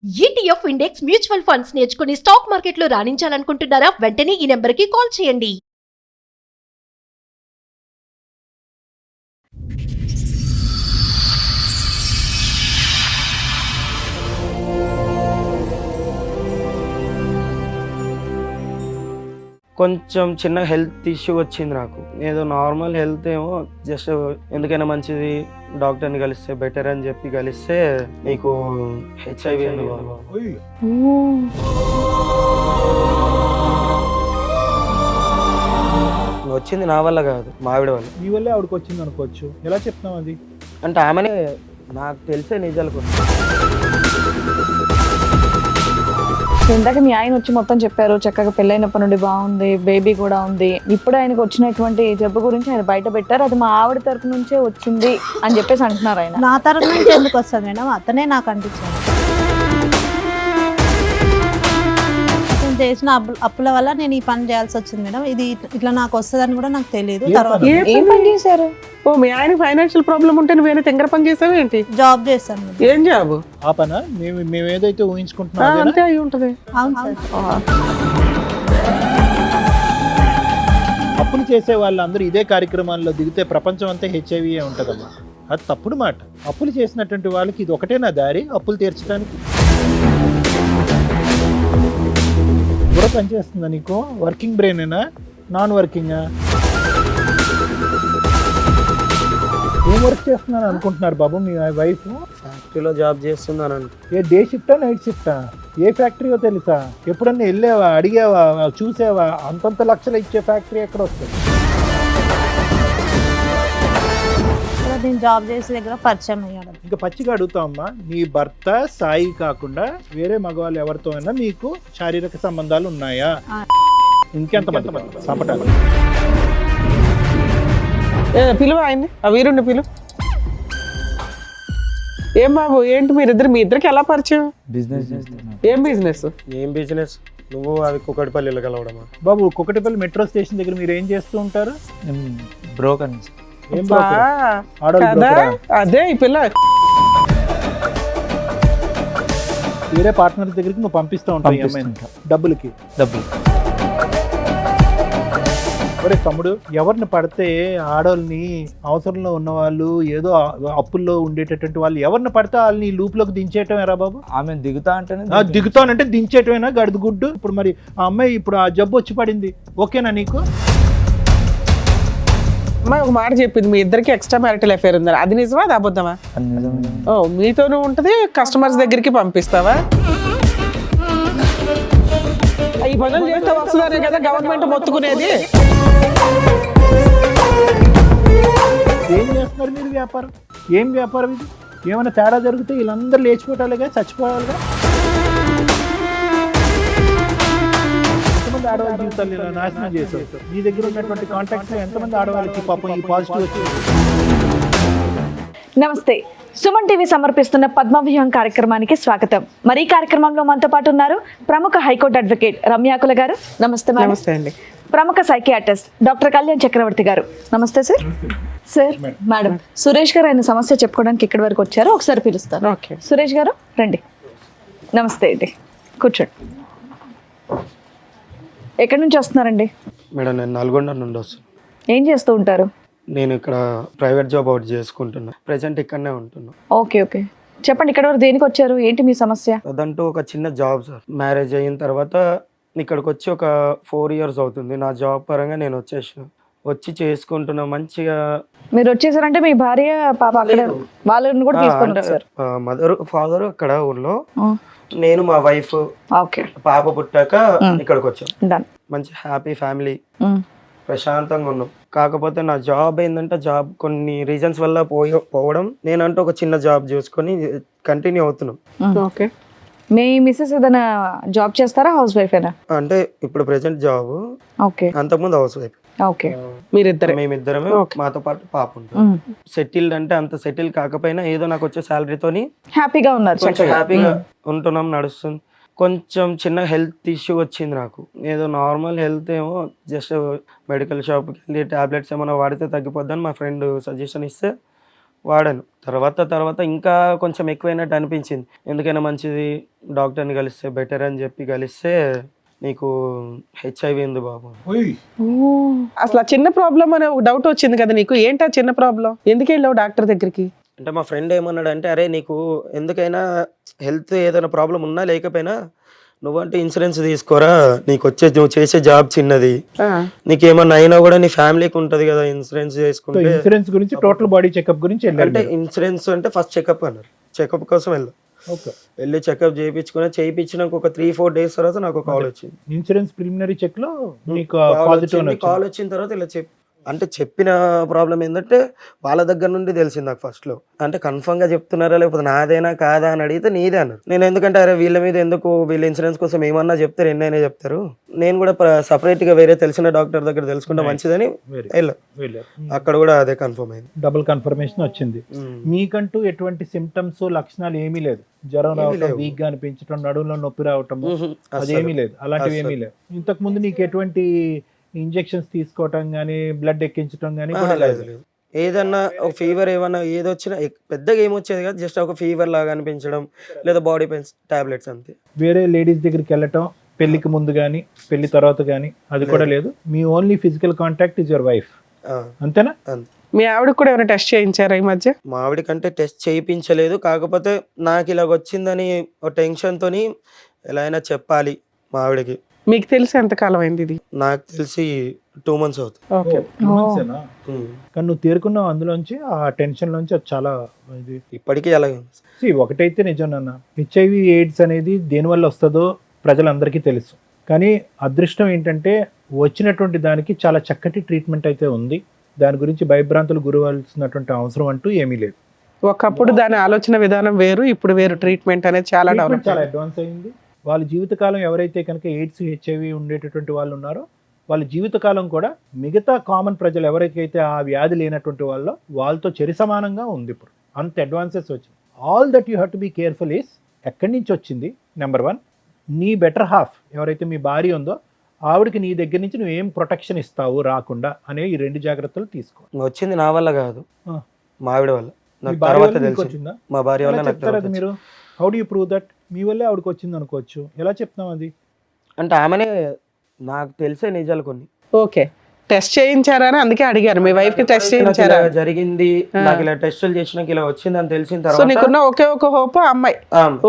ETF index mutual funds నేర్చుకుని stock మార్కెట్లో రాణించాలనుకుంటున్నారా? వెంటనే ఈ నెంబర్కి కాల్ చేయండి. కొంచెం చిన్న హెల్త్ ఇష్యూ వచ్చింది నాకు. ఏదో నార్మల్ హెల్త్ ఏమో జస్ట్ ఎందుకైనా మంచిది డాక్టర్ని కలిస్తే బెటర్ అని చెప్పి కలిస్తే నీకు హెచ్ఐవి అని వచ్చింది. నా వల్ల కాదు, మా ఆవిడ వల్ల. నీ వల్లే ఆవిడకి వచ్చింది అనుకోవచ్చు. ఎలా చెప్తున్నావు అది? అంటే ఆమెనే నాకు తెలిసే నిజాలు. ఇందాక మీ ఆయన వచ్చి మొత్తం చెప్పారు, చక్కగా పెళ్ళైనప్పటి నుండి బాగుంది, బేబీ కూడా ఉంది. ఇప్పుడు ఆయనకు వచ్చినటువంటి జబ్బు గురించి ఆయన బయట పెట్టారు, అది మా ఆవిడ తరపు నుంచే వచ్చింది అని చెప్పేసి అంటున్నారు. ఆయన నా తరపు నుంచి ఎందుకు వస్తుంది మేడం? అతనే నాకు అంటించాడు. అతను చేసిన అప్పుల వల్ల నేను ఈ పని చేయాల్సి వచ్చింది మేడం. ఇది ఇట్లా నాకు వస్తుందని కూడా నాకు తెలియదు. తర్వాత ఏం పని చేశారు? ఓ మీ ఆయన ఫైనాన్షియల్ ప్రాబ్లం ఉంటే నువ్వేనా తెంగర పని చేసావు ఏంటి? జాబ్ చేస్తాను మేడం. ఏం జాబ్? ఆ పనా మేము ఏదైతే ఊహించుకుంటున్నాం అంతే అయి ఉంటది. అవును సార్. అప్పులు చేసే వాళ్ళందరూ ఇదే కార్యక్రమాల్లో దిగితే ప్రపంచం అంతా హెచ్ఐవి ఉంటుందమ్మా. అది తప్పుడు మాట. అప్పులు చేసినటువంటి వాళ్ళకి ఇది ఒకటేనా దారి అప్పులు తీర్చడానికి? కూడా పనిచేస్తుందా నీకు? వర్కింగ్ బ్రెయినేనా, నాన్ వర్కింగా? ఏం వర్క్ చేస్తున్నాను అనుకుంటున్నారు బాబు మీ వైఫ్? ఫ్యాక్టరీలో జాబ్ చేస్తున్నాను. ఏ డే షిఫ్టా నైట్ షిఫ్టా? ఏ ఫ్యాక్టరీయో తెలుసా? ఎప్పుడన్నా వెళ్ళావా, అడిగావా, చూసావా? అంతంత లక్షలు ఇచ్చే ఫ్యాక్టరీ ఎక్కడ వస్తుంది? ఇక్కడ నేను జాబ్ చేసే దగ్గర పరిచయం అయ్యాడు. ఇంకా పచ్చిగా అడుగుతామమ్మా, నీ భర్త సాయి కాకుండా వేరే మగవాళ్ళు ఎవరితో అయినా మీకు శారీరక సంబంధాలు ఉన్నాయా? ఇంకెంతమంది సంపటాలు? పిలువ ఆయన్ని, ఆ వీరుణ్ణి పిలువ. ఏం బాబు ఏంటి మీ ఇద్దరికి ఎలా పరిచయం? బిజినెస్ చేస్తున్నా. ఏం బిజినెస్? ఏం బిజినెస్? నువ్వు అవి కుక్కటిపల్లిలో కలవడమా? బాబు కుకటిపల్లి మెట్రో స్టేషన్ దగ్గర మీరు ఏం చేస్తూ ఉంటారు? బ్రోకర్. ఏం broker? ఆడవాళ్ళు కదా broker ఆ? అదే ఈ పిల్ల వేరే పార్ట్నర్ దగ్గరికి నువ్వు పంపిస్తూ ఉంటావు ఈ అమ్మాయిని డబ్బులకి. డబ్బులు. ఒరే తమ్ముడు, ఎవరిని పడితే ఆడవాళ్ళని, అవసరంలో ఉన్న వాళ్ళు, ఏదో అప్పుల్లో ఉండేటటువంటి వాళ్ళు ఎవరిని పడితే వాళ్ళని లూప్లోకి దించేయటం ఎరా బాబు? ఆమె దిగుతా అంటేనే దిగుతానంటే దించేయటమేనా గడుదు గుడ్డు? ఇప్పుడు మరి ఆ అమ్మాయి ఇప్పుడు ఆ జబ్బు వచ్చి పడింది, ఓకేనా నీకు? అమ్మాయి ఒక మాట చెప్పింది, మీ ఇద్దరికి ఎక్స్ట్రా మ్యారిటల్ అఫేర్ ఉందా? అది నిజమా, అది అబద్ధమా? ఓ మీతోనూ ఉంటది, కస్టమర్స్ దగ్గరికి పంపిస్తావా? ఈ పనులు చేస్తే వస్తుందనే కదా గవర్నమెంట్ మొత్తుకునేది. ఏం చేస్తున్నారు మీరు వ్యాపారం? ఏం వ్యాపారం ఇది? ఏమైనా తేడా జరిగితే వీళ్ళందరూ లేచిపోవటాలుగా, చచ్చిపోవాలిగా. ఎంతమంది ఆడవాళ్ళ జీవితాలు ఇలా నాశనం చేశారు? నీ దగ్గర ఉన్నటువంటి కాంటాక్ట్స్ ఎంతమంది ఆడవాళ్ళకి పాపం ఈ పాజిటివ్ వచ్చింది? నమస్తే, సుమన్ టీవీ సమర్పిస్తున్న పద్మవ్యూహం కార్యక్రమానికి స్వాగతం. మరి ఈ కార్యక్రమంలో మనతో పాటు ఉన్నారు ప్రముఖ హైకోర్టు అడ్వకేట్ రమ్యాకుల గారు. నమస్తే మేడం. నమస్తే అండి. ప్రముఖ సైకియాట్రిస్ట్ డాక్టర్ కళ్యాణ్ చక్రవర్తి గారు. నమస్తే సార్. సార్, మేడం సురేష్ గారు ఆయన సమస్య చెప్పుకోవడానికి ఇక్కడి వరకు వచ్చారు, ఒకసారి పిలుస్తాను. ఓకే సురేష్ గారు రండి. నమస్తే అండి, కూర్చోండి. ఎక్కడి నుంచి వస్తున్నారండి? మేడం నేను నల్గొండ నుండి వస్తున్నాను. ఏం చేస్తూ ఉంటారు? నేను ఇక్కడ ప్రైవేట్ జాబ్ అవుట్ చేసుకుంటున్నా. ప్రెసెంట్ ఇక్కడనే ఉంటున్నా. ఓకే ఓకే, చెప్పండి ఇక్కడ వరకు దేనికి వచ్చారు, ఏంటి మీ సమస్య? అదంటూ ఒక చిన్న జాబ్ సార్. మ్యారేజ్ అయిన తర్వాత ఇక్కడికి వచ్చి ఒక 4 years అవుతుంది. నా జాబ్ పరంగా నేను వచ్చి చేసుకుంటున్నా మంచిగా. మీరు వచ్చేసారంటే మీ భార్య పాప అక్కడ వాళ్ళని కూడా తీసుకొని వచ్చారు? మదర్ ఫాదర్ అక్కడ ఊళ్ళో, నేను మా వైఫ్, ఓకే, పాప పుట్టాక ఇక్కడికి వచ్చాం. డన్. మంచి హ్యాపీ ఫ్యామిలీ, ప్రశాంతంగా ఉన్నాం. కాకపోతే నా జాబ్ ఏంటంటే జాబ్ కొన్ని రీజన్స్ వల్ల పోవడం, నేనంటూ ఒక చిన్న జాబ్ చూసుకొని కంటిన్యూ అవుతున్నాం. ఓకే. మీ మిస్సెస్ ఏదైనా జాబ్ చేస్తారా, హౌస్ వైఫేనా? అంటే ఇప్పుడు ప్రెసెంట్ జాబ్, ఓకే, అంతకుముందు హౌస్ వైఫ్. ఓకే, మేమిద్దరమే. మాతో పాటు పాప ఉంటుంది. సెటిల్డ్ అంటే అంత సెటిల్ కాకపోయినా ఏదో నాకు వచ్చే శాలరీతోని హ్యాపీగా ఉన్నారు, కొంచెం హ్యాపీగా ఉంటున్నాం, నడుస్తుంది. కొంచెం చిన్న హెల్త్ ఇష్యూ వచ్చింది నాకు. ఏదో నార్మల్ హెల్త్ ఏమో జస్ట్ మెడికల్ షాప్కి వెళ్ళి టాబ్లెట్స్ ఏమైనా వాడితే తగ్గిపోద్దని మా ఫ్రెండ్ సజెషన్ ఇస్తే వాడాను. తర్వాత ఇంకా కొంచెం ఎక్కువైనట్టు అనిపించింది. ఎందుకైనా మంచిది డాక్టర్ని కలిస్తే బెటర్ అని చెప్పి కలిస్తే నీకు హెచ్ఐవి ఉంది బాబు. అసలు ఆ చిన్న ప్రాబ్లం అనే ఒక డౌట్ వచ్చింది కదా నీకు, ఏంటి ఆ చిన్న ప్రాబ్లం, ఎందుకు వెళ్ళావు డాక్టర్ దగ్గరికి? అంటే మా ఫ్రెండ్ ఏమన్నాడు అంటే, అరే నీకు ఎందుకైనా హెల్త్ ఏదైనా ప్రాబ్లం ఉన్నా లేకపోయినా నువ్వంటే ఇన్సూరెన్స్ తీసుకోరా, నువ్వు చేసే జాబ్ చిన్నది, నీకేమన్నా అయినా కూడా నీ ఫ్యామిలీకి ఉంటది కదా ఇన్సూరెన్స్ చేసుకుంటే. ఇన్సూరెన్స్ గురించి టోటల్ బాడీ చెకప్ గురించి అంటే ఇన్సూరెన్స్ అంటే ఫస్ట్ చెకప్ అన్నారు, చెకప్ కోసం వెళ్ళి చెకప్ చేయించినాక ఒక 3-4 డేస్ తర్వాత నాకు కాల్ వచ్చింది. ఇన్సూరెన్స్ ప్రిలిమినరీ చెక్ లో నీకు పాజిటివ్ కాల్ వచ్చిన తర్వాత ఇలా అంటే చెప్పిన ప్రాబ్లం ఏంటంటే వాళ్ళ దగ్గర నుండి తెలిసింది నాకు ఫస్ట్ లో. అంటే కన్ఫర్మ్ గా చెప్తున్నారా లేకపోతే నాదేనా కాదా అని అడిగితే నీదే అన్నారు. నేను ఎందుకంటే అరే వీళ్ళ మీద ఎందుకు, వీళ్ళ ఇన్సూరెన్స్ కోసం ఏమన్నా చెప్తారు, ఎన్నైనా చెప్తారు, నేను కూడా సపరేట్ గా వేరే తెలిసిన డాక్టర్ దగ్గర తెలుసుకుంటే మంచిదని వెళ్ళా. అక్కడ కూడా అదే కన్ఫర్మ్ అయింది, డబుల్ కన్ఫర్మేషన్ వచ్చింది. మీకంటూ ఎటువంటి సిమ్టమ్స్ లక్షణాలు ఏమీ లేదు, జ్వరం రావటం, వీక్ గా అనిపించడం, నడుములో నొప్పి రావటం అదేమీ లేదు, అలాంటివి ఏమీ లేదు. ఇంతకు ముందు నీకు ఎటువంటి ఇంజెక్షన్స్ తీసుకోవటం గానీ బ్లడ్ ఎక్కించడం గానీ లేదు. ఏదన్నా ఒక ఫీవర్ ఏమన్నా ఏదొచ్చినా పెద్దగా ఏమొచ్చేది కాదు, జస్ట్ ఒక ఫీవర్ లాగా అనిపించడం లేదా బాడీ పెయిన్స్ టాబ్లెట్స్ అంతే. వేరే లేడీస్ దగ్గరికి వెళ్ళటం పెళ్లికి ముందు గానీ పెళ్లి తర్వాత గానీ అది కూడా లేదు. మీ only physical contact is your wife, అంతేనా? మీ ఆవిడకి కూడా ఏమైనా టెస్ట్ చేయించారా ఈ మధ్య? మా ఆవిడకంటే టెస్ట్ చేయించలేదు, కాకపోతే నాకు ఇలాగ వచ్చిందని ఒక టెన్షన్ తోని ఎలా అయినా చెప్పాలి మా ఆవిడకి. మీకు తెలిసి ఎంతకాలం అయింది ఇది? నాకు తెలిసి 2 months అవుతుంది. కానీ నువ్వు తేరుకున్నావు అందులోంచి, ఆ టెన్షన్ లోంచి. అది చాలా ఇది ఇప్పటికీ అలాగే ఉంది. ఒకటైతే నిజం నాన్న, హెచ్ఐవి ఎయిడ్స్ అనేది దేనివల్ల వస్తుందో ప్రజలందరికీ తెలుసు. కానీ అదృష్టం ఏంటంటే వచ్చినటువంటి దానికి చాలా చక్కటి ట్రీట్మెంట్ అయితే ఉంది. దాని గురించి భయభ్రాంతులు గురవలసినటువంటి అవసరం అంటూ ఏమీ లేదు. ఒకప్పుడు దాని ఆలోచన విధానం వేరు, ఇప్పుడు వేరు. ట్రీట్మెంట్ అనేది చాలా డెవలప్, చాలా అడ్వాన్స్ అయింది. వాళ్ళ జీవితకాలం ఎవరైతే కనుక ఎయిడ్స్ హెచ్ఐవి ఉండేటటువంటి వాళ్ళు ఉన్నారో వాళ్ళ జీవితకాలం కూడా మిగతా కామన్ ప్రజలు ఎవరికైతే ఆ వ్యాధి లేనటువంటి వాళ్ళతో చెరి సమానంగా ఉంది. ఇప్పుడు అంత అడ్వాన్సెస్ వచ్చింది. All that you have to be careful is ఎక్కడి నుంచి వచ్చింది. నెంబర్ 1, నీ బెటర్ హాఫ్ ఎవరైతే మీ భార్య ఉందో ఆవిడకి నీ దగ్గర నుంచి నువ్వు ఏం ప్రొటెక్షన్ ఇస్తావు రాకుండా అనే ఈ 2 జాగ్రత్తలు తీసుకో. వచ్చింది నా వల్ల కాదు, మా ఆవిడ వల్ల. మా భార్య వల్ల చెప్తారు అది మీరు. How do you prove that? మీ వల్లే ఆవిడకి వచ్చింది అనుకోవచ్చు, ఎలా చెప్తాం అది? అంటే ఆమెనే నాకు తెలిసే నిజాలు కొన్ని. ఓకే, టెస్ట్ చేయించారా అని అందుకే అడిగారు. మీ వైఫ్ కి టెస్ట్ చేయించారా? జరిగింది, నాకు ఇలా టెస్టులు చేసినాక ఇలా వచ్చింది అని తెలిసిన సో తర్వాత నీకున్న ఒకే ఒక హోప్ అమ్మాయి,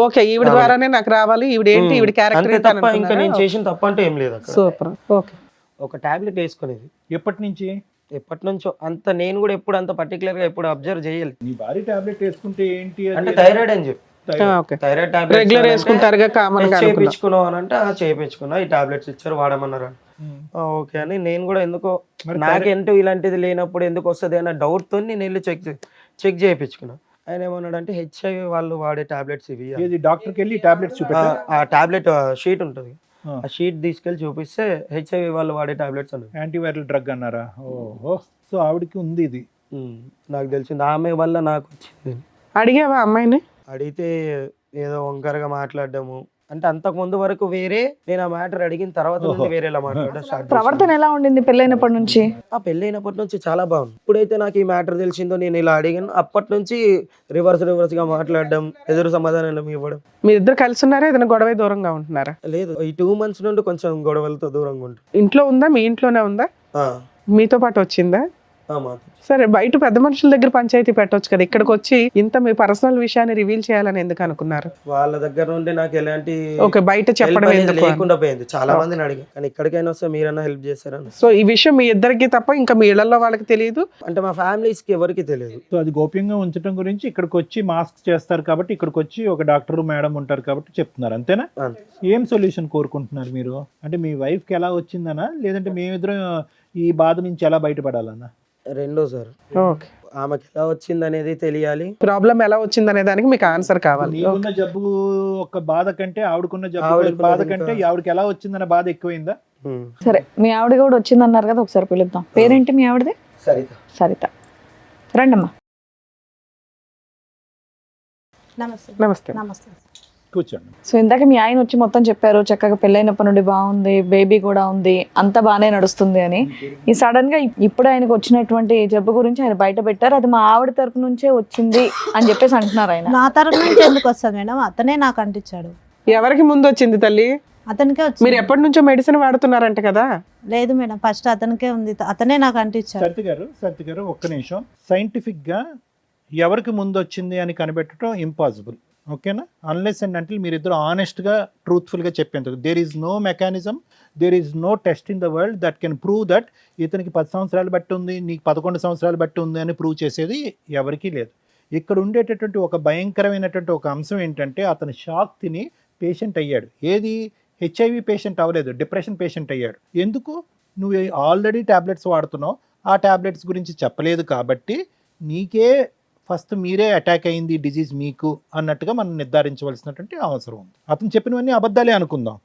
ఓకే ఈవిడ ద్వారానే నాకు రావాలి, ఈవిడ ఏంటి ఈవిడ క్యారెక్టర్ తప్ప ఇంకా నేను చేసిన తప్ప అంటే ఏం లేదు. సూపర్. ఓకే, ఒక టాబ్లెట్ వేసుకునేది ఎప్పటి నుంచి? ఎప్పటి నుంచో. అంత నేను కూడా ఎప్పుడు అంత పర్టికులర్ గా ఎప్పుడు అబ్జర్వ్ చేయాలి. నీ భార్య టాబ్లెట్ వేసుకుంటే ఏంటి అంటే థైరాయిడ్ అని చెప్పి, థైరాయిడ్ టాబ్లెట్ రెగ్యులర్ వేసుకుంటారుగా కామన్ గా. చేయించుకున్నావు అని అంటే చేయించుకున్నా, ఈ టాబ్లెట్స్ ఇచ్చారు వాడమన్నారు. ఓకే అని నేను కూడా ఎందుకో నాకేంటో ఇలాంటిది లేనప్పుడు ఎందుకు వస్తుంది అన్న డౌట్ తో నేను వెళ్ళి చెక్ చేయించుకున్నా. ఆయన ఏమన్నాడు అంటే హెచ్ఐవి వాళ్ళు వాడే టాబ్లెట్స్ ఇవి. డాక్టర్కి వెళ్ళి టాబ్లెట్స్ చూపెట్టా, ఆ టాబ్లెట్ షీట్ ఉంటుంది, ఆ షీట్ తీసుకెళ్ళి చూపిస్తే హెచ్ఐవి వాళ్ళు వాడే టాబ్లెట్స్ అన్నారు. యాంటీవైరల్ డ్రగ్ అన్నారా? ఓహో, సో ఆవిడకి ఉంది ఇది. నాకు తెలిసింది, ఆమె వల్ల నాకు వచ్చింది. అడిగావా అమ్మాయిని? అడిగితే ఏదో వంకరగా మాట్లాడము. అంటే అంతకు ముందు వరకు వేరే, నేను ఆ మ్యాటర్ అడిగిన తర్వాత నుండి వేరేలా మాట్లాడడం స్టార్ట్. ప్రవర్తన ఎలా ఉండింది పెళ్ళైనప్పటి నుంచి? ఆ పెళ్ళైనప్పటి నుంచి చాలా బాగుంది. ఇప్పుడైతే నాకు ఈ మ్యాటర్ తెలిసిందో నేను ఇలా అడిగాను, అప్పటి నుంచి రివర్స్ గా మాట్లాడడం, ఎదురు సమాధానం ఇవ్వడం. మీరు ఇద్దరు కలిసి ఉన్నారా, ఏదైనా గొడవ దూరంగా ఉంటున్నారా? లేదు, ఈ 2 months నుండి కొంచెం గొడవలతో దూరంగా ఉంటుంది. ఇంట్లో ఉందా? మీ ఇంట్లోనే ఉందా? మీతో పాటు వచ్చిందా? సరే, బయట పెద్ద మనుషుల దగ్గర పంచాయతీ పెట్టొచ్చు కదా, ఇక్కడికి వచ్చి ఇంత మీ పర్సనల్ విషయాన్ని రివీల్ చేయాలని ఎందుకు అనుకున్నారు? వాళ్ళ దగ్గర నుండి నాకు ఎలాంటి బయట చెప్పడం లేకుండా పోయింది. చాలా మందిని అడిగా, కానీ ఇక్కడికైనా వస్తే మీరన్నా హెల్ప్ చేస్తారని. సో ఈ విషయం మీ ఇద్దరికి తప్ప ఇంకా మీ ఇళ్లలో వాళ్ళకి తెలియదు? అంటే మా ఫ్యామిలీస్ కి ఎవరికి తెలియదు. సో అది గోప్యంగా ఉంచడం గురించి ఇక్కడికి వచ్చి మాస్క్ చేస్తారు కాబట్టి, ఇక్కడికి వచ్చి ఒక డాక్టర్ మేడం ఉంటారు కాబట్టి చెప్తున్నారు, అంతేనా? ఏం సొల్యూషన్ కోరుకుంటున్నారు మీరు? అంటే మీ వైఫ్ కి ఎలా వచ్చిందనా, లేదంటే మేమిద్దరం ఈ బాధ నుంచి ఎలా బయటపడాలన్నా? రెండో సార్, ఆమెకి ఎలా వచ్చింది అనేది తెలియాలి. ప్రాబ్లం ఎలా వచ్చింది అనే దానికి మీకు ఆన్సర్ కావాలి. నీకున్న జబ్బు ఒక బాధ కంటే ఆవిడకున్న జబ్బు బాధ కంటే ఆవిడకి ఎలా వచ్చిందన్న బాధ ఎక్కువైందా? సరే, మీ ఆవిడ కూడా వచ్చిందన్నారు కదా, ఒకసారి పిలుద్దాం. పేరేంటి మీ ఆవిడది? సరిత. రండమ్మా. నమస్తే. నమస్తే. నమస్తే. కూర్చోండి. సో ఇందాక మీ ఆయన వచ్చి మొత్తం చెప్పారు, చక్కగా పెళ్ళైనప్పటి నుండి బాగుంది, బేబీ కూడా ఉంది, అంతా బాగానే నడుస్తుంది అని. ఈ సడన్ గా ఇప్పుడు ఆయనకు వచ్చినటువంటి జబ్బు గురించి ఆయన బయట పెట్టారు, అది మా ఆవిడ తరపు నుంచే వచ్చింది అని చెప్పేసి అంటున్నారు ఆయన. నా తరపు నుంచి ఎందుకు వస్తుంది మేడం? అతనే నాకు అంటించాడు. ఎవరికి ముందు వచ్చింది తల్లి? అతనికే మీరు వచ్చింది. ఎప్పటి నుంచో మెడిసిన్ వాడుతున్నారంట కదా? లేదు మేడం, ఫస్ట్ అతనికే ఉంది, అతనే నాకు అంటించాడు. సత్య గారు ఒక్క నిమిషం. సైంటిఫిక్ గా ఎవరికి ముందు వచ్చింది అని కనిపెట్టడం ఇంపాసిబుల్, ఓకేనా? అన్లెస్ అండ్ అంటిల్ మీరిద్దరు ఆనెస్ట్ గా ట్రూత్ఫుల్ గా చెప్పేందుకు. There is no mechanism, there is no test in the world that can prove that ఇతనికి 10 సంవత్సరాలు బట్టి ఉంది, నీకు 11 సంవత్సరాలు బట్టి ఉంది అని ప్రూవ్ చేసేది ఎవరికీ లేదు. ఇక్కడ ఉండేటటువంటి ఒక భయంకరమైనటువంటి ఒక అంశం ఏంటంటే అతను షాక్ తిని పేషెంట్ అయ్యాడు. ఏది? హెచ్ఐవి పేషెంట్ అవ్వలేదు, డిప్రెషన్ పేషెంట్ అయ్యాడు. ఎందుకు? నువ్వు ఆల్రెడీ ట్యాబ్లెట్స్ వాడుతున్నావు, ఆ ట్యాబ్లెట్స్ గురించి చెప్పలేదు కాబట్టి నీకే ఫస్ట్ మీరే అటాక్ అయింది డిజీజ్ మీకు అన్నట్టుగా మనం నిర్ధారించవలసినటువంటి అవసరం ఉంది. అతను చెప్పినవన్నీ అబద్ధాలే అనుకుందాం.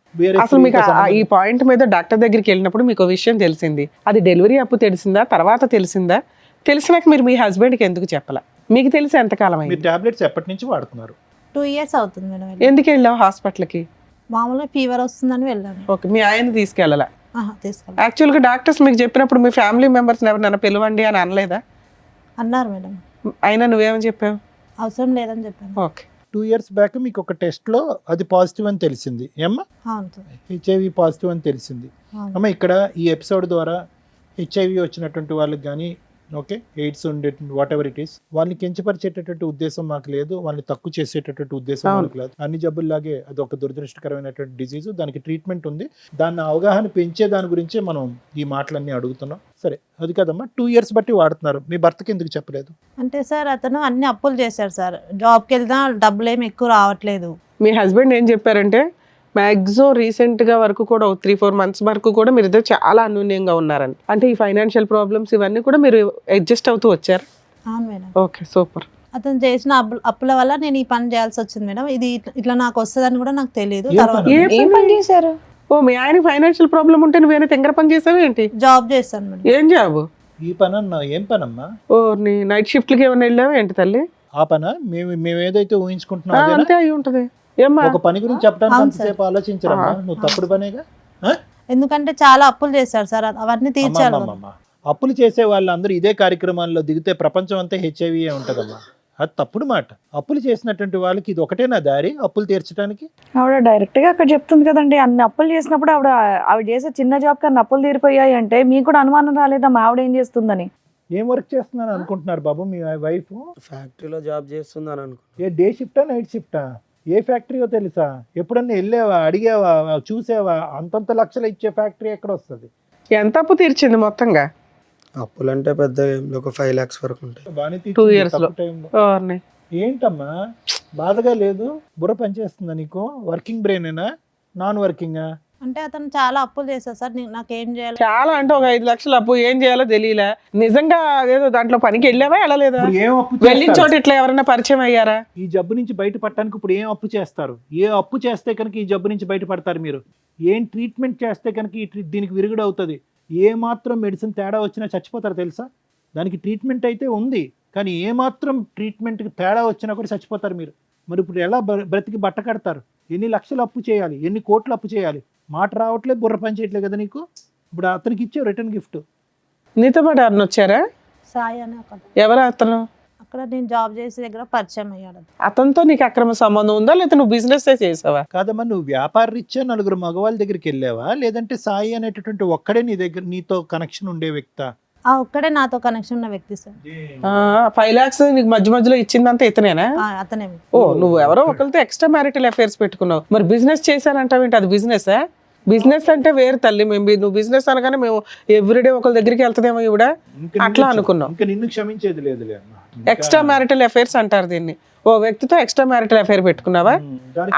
అసలు మీకు ఈ పాయింట్ మీద డాక్టర్ దగ్గరికి వెళ్ళినప్పుడు మీకు విషయం తెలిసింది, అది డెలివరీ అప్పుడు తెలిసిందా, తర్వాత తెలిసిందా? తెలిసినాక మీరు మీ హస్బెండ్కి ఎందుకు చెప్పాలా? మీకు తెలిసి ఎంతకాలం మీరు అయింది? ట్యాబ్లెట్స్ ఎప్పటి నుంచి వాడుతున్నారు? 2 years అవుతుంది మేడం. ఎందుకు వెళ్ళావు హాస్పిటల్కి? మామూలుగా ఫీవర్ వస్తుందని వెళ్ళాను. ఓకే, మీ ఆయన తీసుకెళ్ళాలా? తీసుకెళ్ళి యాక్చువల్గా డాక్టర్స్ మీకు చెప్పినప్పుడు మీ ఫ్యామిలీ మెంబర్స్ ఎవరినైనా పిలవండి అని అనలేదా? అన్నారు మేడం. అయినా నువ్వేమని చెప్పావు? అవసరం లేదని చెప్పాను. ఓకే. 2 years బ్యాక్ మీకు ఒక టెస్ట్లో అది పాజిటివ్ అని తెలిసింది ఏమ్మా? అవును సార్. హెచ్ఐవి పాజిటివ్ అని తెలిసింది. అవును. అమ్మ ఇక్కడ ఈ ఎపిసోడ్ ద్వారా హెచ్ఐవి వచ్చినటువంటి వాళ్ళకి కానీ ఓకే ఎయిడ్స్ ఉండే వాట్ ఎవర్ ఇట్ ఈస్ వాళ్ళని కించపరిచేటటువంటి ఉద్దేశం మాకు లేదు, వాళ్ళని తక్కువ చేసేటటువంటి ఉద్దేశం మాకు లేదు. అన్ని జబ్బుల్లాగే అది ఒక దురదృష్టకరమైనటువంటి డిజీజ్, దానికి ట్రీట్మెంట్ ఉంది. దాన్ని అవగాహన పెంచే దాని గురించే మనం ఈ మాటలన్నీ అడుగుతున్నాం. సరే అది కదమ్మా, 2 years బట్టి వాడుతున్నారు, మీ భర్తకి ఎందుకు చెప్పలేదు? అంటే సార్ అతను అన్ని అప్పులు చేశాడు సార్, జాబ్కి వెళ్తా డబ్బులు ఏమి ఎక్కువ రావట్లేదు. మీ హస్బెండ్ ఏం చెప్పారంటే మ్యాక్సిమం రీసెంట్గా వరకు కూడా 3-4 months వరకు కూడా మీరు ఇద్దరు చాలా అన్యోన్యంగా ఉన్నారని. అంటే ఈ ఫైనాన్షియల్ ప్రాబ్లమ్స్ ఇవన్నీ కూడా మీరు అడ్జస్ట్ అవుతూ వచ్చారు. అవును మేడం. Okay, super. అతను చేసిన అప్పుల వల్ల నేను ఈ పని చేయాల్సి వచ్చింది మేడం. ఇది ఇట్లా నాకు వస్తుందని కూడా నాకు తెలియదు. ఏం తర్వాత పని? ఏం పని చేశారు? ఓ, మీ ఆయన ఫైనాన్షియల్ ప్రాబ్లం ఉంటే నువ్వేనా తెంగర పని చేసావు ఏంటి? జాబ్ చేస్తాను మేడం. ఏం జాబు? ఈ పని అన్నా ఏం పనమ్మా? ఓ, నీ నైట్ షిఫ్ట్లకి ఏమైనా వెళ్ళావా ఏంటి తల్లి? ఆ పనా? మేము ఏదైతే ఊహించుకుంటున్నాం అదేనా? అంతే అయి ఉంటది. ఏమ్మా? ఒక పని గురించి చెప్పడానికి అవును అంతసేపు ఆలోచించరమ్మా, నువ్వు తప్పుడు పనేగా. ఎందుకంటే చాలా అప్పులు చేశాడు సార్, అవన్నీ తీర్చాలి. అమ్మమ్మమ్మ. అప్పులు చేసే వాళ్ళందరూ ఇదే కార్యక్రమాల్లో దిగితే ప్రపంచం అంతా హెచ్ఐవి ఉంటదమ్మా. అది తప్పుడు మాట. అప్పులు చేసినటువంటి వాళ్ళకి ఇది ఒకటేనా దారి అప్పులు తీర్చడానికి? ఆవిడ డైరెక్ట్ గా అక్కడ చెప్తుంది కదండి, అన్ని అప్పులు చేసినప్పుడు ఆవిడ చేసే చిన్న జాబ్ కన్నా అప్పులు తీరిపోయాయి అంటే మీకు కూడా అనుమానం రాలేదా మా ఆవిడ ఏం చేస్తుందని? ఏం వర్క్ చేస్తున్నాను అనుకుంటున్నారు బాబు మీ వైఫ్? ఫ్యాక్టరీలో జాబ్ చేస్తుందని అనుకో. ఏ డే షిఫ్టా నైట్ షిఫ్టా? ఏ ఫ్యాక్టరీయో తెలుసా? ఎప్పుడన్నా వెళ్ళావా, అడిగావా, చూసావా? అంతంత లక్షలు ఇచ్చే ఫ్యాక్టరీ ఎక్కడ వస్తుంది? ఎంత అప్పు తీర్చింది మొత్తంగా? అప్పులంటే పెద్ద ఏం లేవు, ఒక 5 lakhs వరకు ఉంటాయి. బాగానే 2 years లో. తక్కువ టైంలో. ఓర్ని. ఏంటమ్మా బాధగా లేదు? బుర్ర పనిచేస్తుందా నీకు? వర్కింగ్ బ్రెయినేనా, నాన్ వర్కింగా? అంటే అతను చాలా అప్పులు చేశాడు సార్, నాకేం చేయాలి? చాలా అంటే ఒక 5 లక్షలు అప్పు, ఏం చేయాలో తెలియలే. నిజంగా ఏదో దాంట్లో పనికి వెళ్ళావా వెళ్ళలేదా? ఇప్పుడు ఏం అప్పు వెళ్ళిన చేస్తారు? చోట ఇట్లా ఎవరైనా పరిచయం అయ్యారా? ఈ జబ్బు నుంచి బయటపడటానికి ఇప్పుడు ఏం అప్పు చేస్తారు? ఏ అప్పు చేస్తే కనుక ఈ జబ్బు నుంచి బయటపడతారు మీరు? ఏం ట్రీట్మెంట్ చేస్తే కనుక దీనికి విరుగుడు అవుతుంది? ఏ మాత్రం మెడిసిన్ తేడా వచ్చినా చచ్చిపోతారు తెలుసా? దానికి ట్రీట్మెంట్ అయితే ఉంది, కానీ ఏ మాత్రం ట్రీట్మెంట్కి తేడా వచ్చినా కూడా చచ్చిపోతారు మీరు. మరి ఇప్పుడు ఎలా బ్రతికి బట్ట కడతారు? ఎన్ని లక్షలు అప్పు చేయాలి, ఎన్ని కోట్లు అప్పు చేయాలి? మాట రావట్లేదు, బుర్ర పని చేయట్లేదు కదా నీకు. ఇప్పుడు అతనికి ఇచ్చే రిటర్న్ గిఫ్ట్. నీతో పాటు ఎవరిని వచ్చారా? సాయి అని ఒక ఎవరు అతను? అక్కడ నేను జాబ్ చేసే దగ్గర పరిచయం అయ్యాడు. అతనితో నీకు అక్రమ సంబంధం ఉందా, లేదా నువ్వు బిజినెస్ చేసావా? కాదమ్మా, నువ్వు వ్యాపార రీత్యా నలుగురు మగవాళ్ళ దగ్గరికి వెళ్ళావా, లేదంటే సాయి అనేటటువంటి ఒక్కడే నీ దగ్గర నీతో కనెక్షన్ ఉండే వ్యక్తా? ఒక్కడే నాతో కనెక్షన్ ఉన్న వ్యక్తి సార్. 5 lakhs నీకు మధ్య మధ్యలో ఇచ్చిందంతా ఇతనేనా? అతనే. ఓ, నువ్వు ఎవరో ఒకరితో ఎక్స్ట్రా మ్యారిటల్ అఫైర్స్ పెట్టుకున్నావు. మరి బిజినెస్ చేశానంటావేంటి? అది బిజినెస్? బిజినెస్ అంటే వేరు తల్లి. నువ్వు బిజినెస్ అనగానే మేము ఎవ్రీడే ఒకరి దగ్గరికి వెళ్తాదేమో ఇవిడ అట్లా అనుకున్నాం. ఇంకా నిన్ను క్షమించేది లేదులే అమ్మా. ఎక్స్ట్రా మ్యారిటల్ అఫైర్స్ అంటారు దీన్ని. ఓ వ్యక్తితో ఎక్స్ట్రా మ్యారిటల్ అఫైర్ పెట్టుకున్నావా?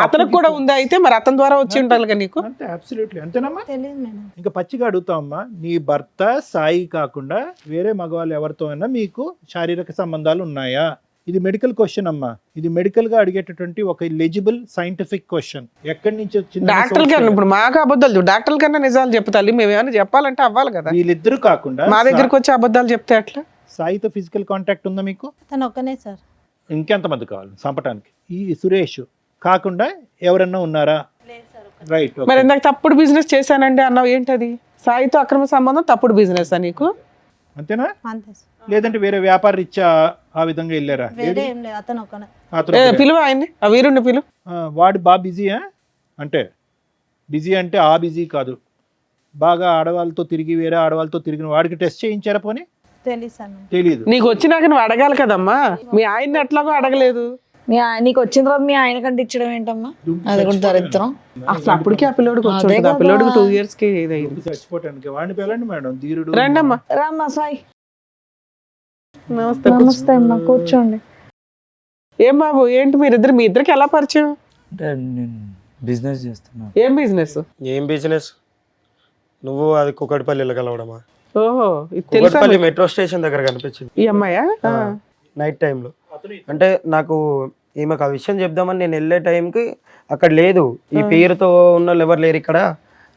అతనికి కూడా ఉందా? అయితే మరి అతని ద్వారా వచ్చి ఉండాలి నీకు. అంతే, అబ్సల్యూట్లీ అంతేనమ్మా. తెలియదు మేడం. ఇంకా పచ్చిగా అడుగుతామమ్మా, నీ భర్త సాయి కాకుండా వేరే మగవాళ్ళు ఎవరితో అయినా మీకు శారీరక సంబంధాలు ఉన్నాయా? ఇది మెడికల్ క్వశ్చన్ అమ్మా. ఇది మెడికల్ గా అడిగేటటువంటి ఒక ఎలిజిబుల్ సైంటిఫిక్ క్వశ్చన్. ఎక్కడి నుంచి వచ్చింది? డాక్టర్ గారు ఇప్పుడు మాకు అబద్ధాలు, డాక్టర్ కన్నా నిజాలు చెప్తాలి. మేము ఏమైనా చెప్పాలంటే అవ్వాలి కదా. వీళ్ళిద్దరు కాకుండా మా దగ్గరకు వచ్చి అబద్ధాలు చెప్తే అట్లా? సాయితో ఫిజికల్ కాంటాక్ట్ ఉందా మీకు? అతను ఒక్కనే సార్. ఇంకెంతమంది కావాలి చంపటానికి? ఈ సురేష్ కాకుండా ఎవరన్నా ఉన్నారా? రైట్. మరి ఇందాక తప్పుడు బిజినెస్ చేశానండి అన్నావు, ఏంటది? సాయితో అక్రమ సంబంధం తప్పుడు బిజినెస్ నీకు? అంతేనా? అంతే సార్. లేదంటే వేరే వ్యాపార రీత్యా ఆ విధంగా వెళ్ళారా? వేరే ఏం లేదు, అతను ఒకనే. అతను పిలువ ఆయన్ని, ఆ వీరుణ్ణి పిలువ. వాడు బాగా బిజీయా? అంటే బిజీ అంటే ఆ బిజీ కాదు, బాగా ఆడవాళ్ళతో తిరిగి వేరే ఆడవాళ్ళతో తిరిగిన వాడికి టెస్ట్ చేయించారా? పోనీ తెలియదు సార్ నాకు. తెలీదు. నీకు వచ్చినాక నువ్వు అడగాలి కదమ్మా, మీ ఆయన్ని ఎట్లాగో అడగలేదు. నీకు వచ్చిన తర్వాత మీ ఆయన కంటే ఇచ్చడం ఏంటమ్మా? అది కూడా దరిద్రం. అసలు అప్పటికే ఆ పిల్లోడికి వచ్చి అదే ఉంటుంది. ఆ కదా. పిల్లోడికి 2 years కి ఇదైంది. చచ్చిపోవటానికి వాడిని పిల్లండి మేడం, ధీరుడు. రండమ్మా. రామ్మా సాయి. నమస్తే. నమస్తే అమ్మా, కూర్చోండి. ఏం బాబు, ఏంటి మీరిద్దరు, మీ ఇద్దరికి ఎలా పరిచయం? అంటే నేను బిజినెస్ చేస్తున్నాను. ఏం బిజినెస్? ఏం బిజినెస్? నువ్వు అది కుకట్పల్లిలో కలవడమా? ఓహో, ఇది తెలుసా? కుకట్పల్లి మెట్రో స్టేషన్ దగ్గర కనిపించింది ఈ అమ్మాయా? నైట్ టైంలో. అంటే నాకు ఈమెకు ఆ విషయం చెప్దామని నేను వెళ్ళే టైంకి అక్కడ లేదు, ఈ పేరుతో ఉన్న వాళ్ళు ఎవరు లేరు ఇక్కడ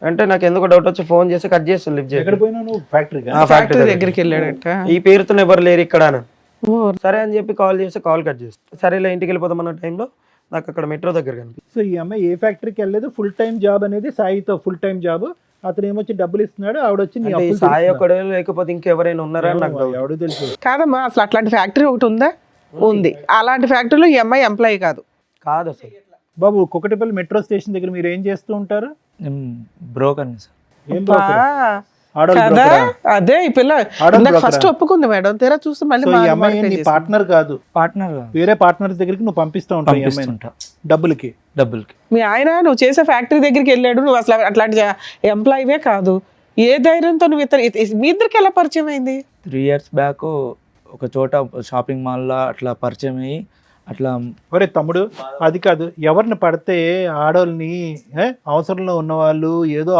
అంటే నాకు ఎందుకు డౌట్ వచ్చి ఫోన్ చేసి కట్ చేస్తాను, లిఫ్ట్ ఎక్కడ చేసి పోయినా నువ్వు ఫ్యాక్టరీగా? ఫ్యాక్టరీ దగ్గరికి వెళ్ళాడట. ఈ పేరుతో ఎవరు లేరు ఇక్కడ అని. ఓ, సరే అని చెప్పి కాల్ చేస్తే కాల్ కట్ చేస్తాను. సరేలే ఇంటికి వెళ్ళిపోదాం అన్న టైంలో నాకు అక్కడ మెట్రో దగ్గర కనిపించింది. సో ఈ అమ్మాయి ఏ ఫ్యాక్టరీకి వెళ్ళలేదు, ఫుల్ టైం జాబ్ అనేది సాయితో ఫుల్ టైం జాబ్. అతను ఏమొచ్చి డబ్బులు ఇస్తున్నాడు, ఆవిడ వచ్చి నీ అంటే ఈ అప్పులు సాయి తీరుస్తున్నాడు. ఒకడే లేకపోతే ఇంకెవరైనా ఉన్నారా అని నాకు doubt. ఎవడు తెలుసు? కాదమ్మా, అసలు అట్లాంటి ఫ్యాక్టరీ ఒకటి ఉందా? ఉంది. అలాంటి ఫ్యాక్టరీలో ఈ అమ్మాయి ఎంప్లాయీ కాదు. కాదు అసలు. బాబు, కుకటిపల్లి మెట్రో స్టేషన్ దగ్గర మీరు ఏం చేస్తూ ఉంటారు? నేను బ్రోకర్ సార్. ఏం బా, broker? ఆడవాళ్ళ కదా broker ఆ? అదే ఈ పిల్ల ఆడవాళ్ళ ఇందాక broker ఫస్ట్ ఆ? ఒప్పుకుంది మేడం, తీరా చూస్తే మళ్ళీ సో ఈ మారు అమ్మాయి మారు నీ చేసింది. పార్ట్నర్ కాదు, పార్ట్నర్ వేరే పార్ట్నర్ దగ్గరికి నువ్వు పంపిస్తూ ఉంటావు ఈ అమ్మాయిని పంపిస్తుంటా డబ్బులకి. డబ్బులకి. మీ ఆయన నువ్వు చేసే ఫ్యాక్టరీ దగ్గరికి వెళ్ళాడు, నువ్వు అసలు అట్లాంటి ఎంప్లాయీవే కాదు. ఏ ధైర్యంతో నువ్వు మీ ఇద్దరికి ఎలా పరిచయం అయింది? 3 years బ్యాక్ ఒక చోట షాపింగ్ మాల్లో అట్లా పరిచయం అయ్యి అట్లా. ఒరే తమ్ముడు, అది కాదు, ఎవరిని పడితే ఆడవాళ్ళని అవసరంలో ఉన్న వాళ్ళు, ఏదో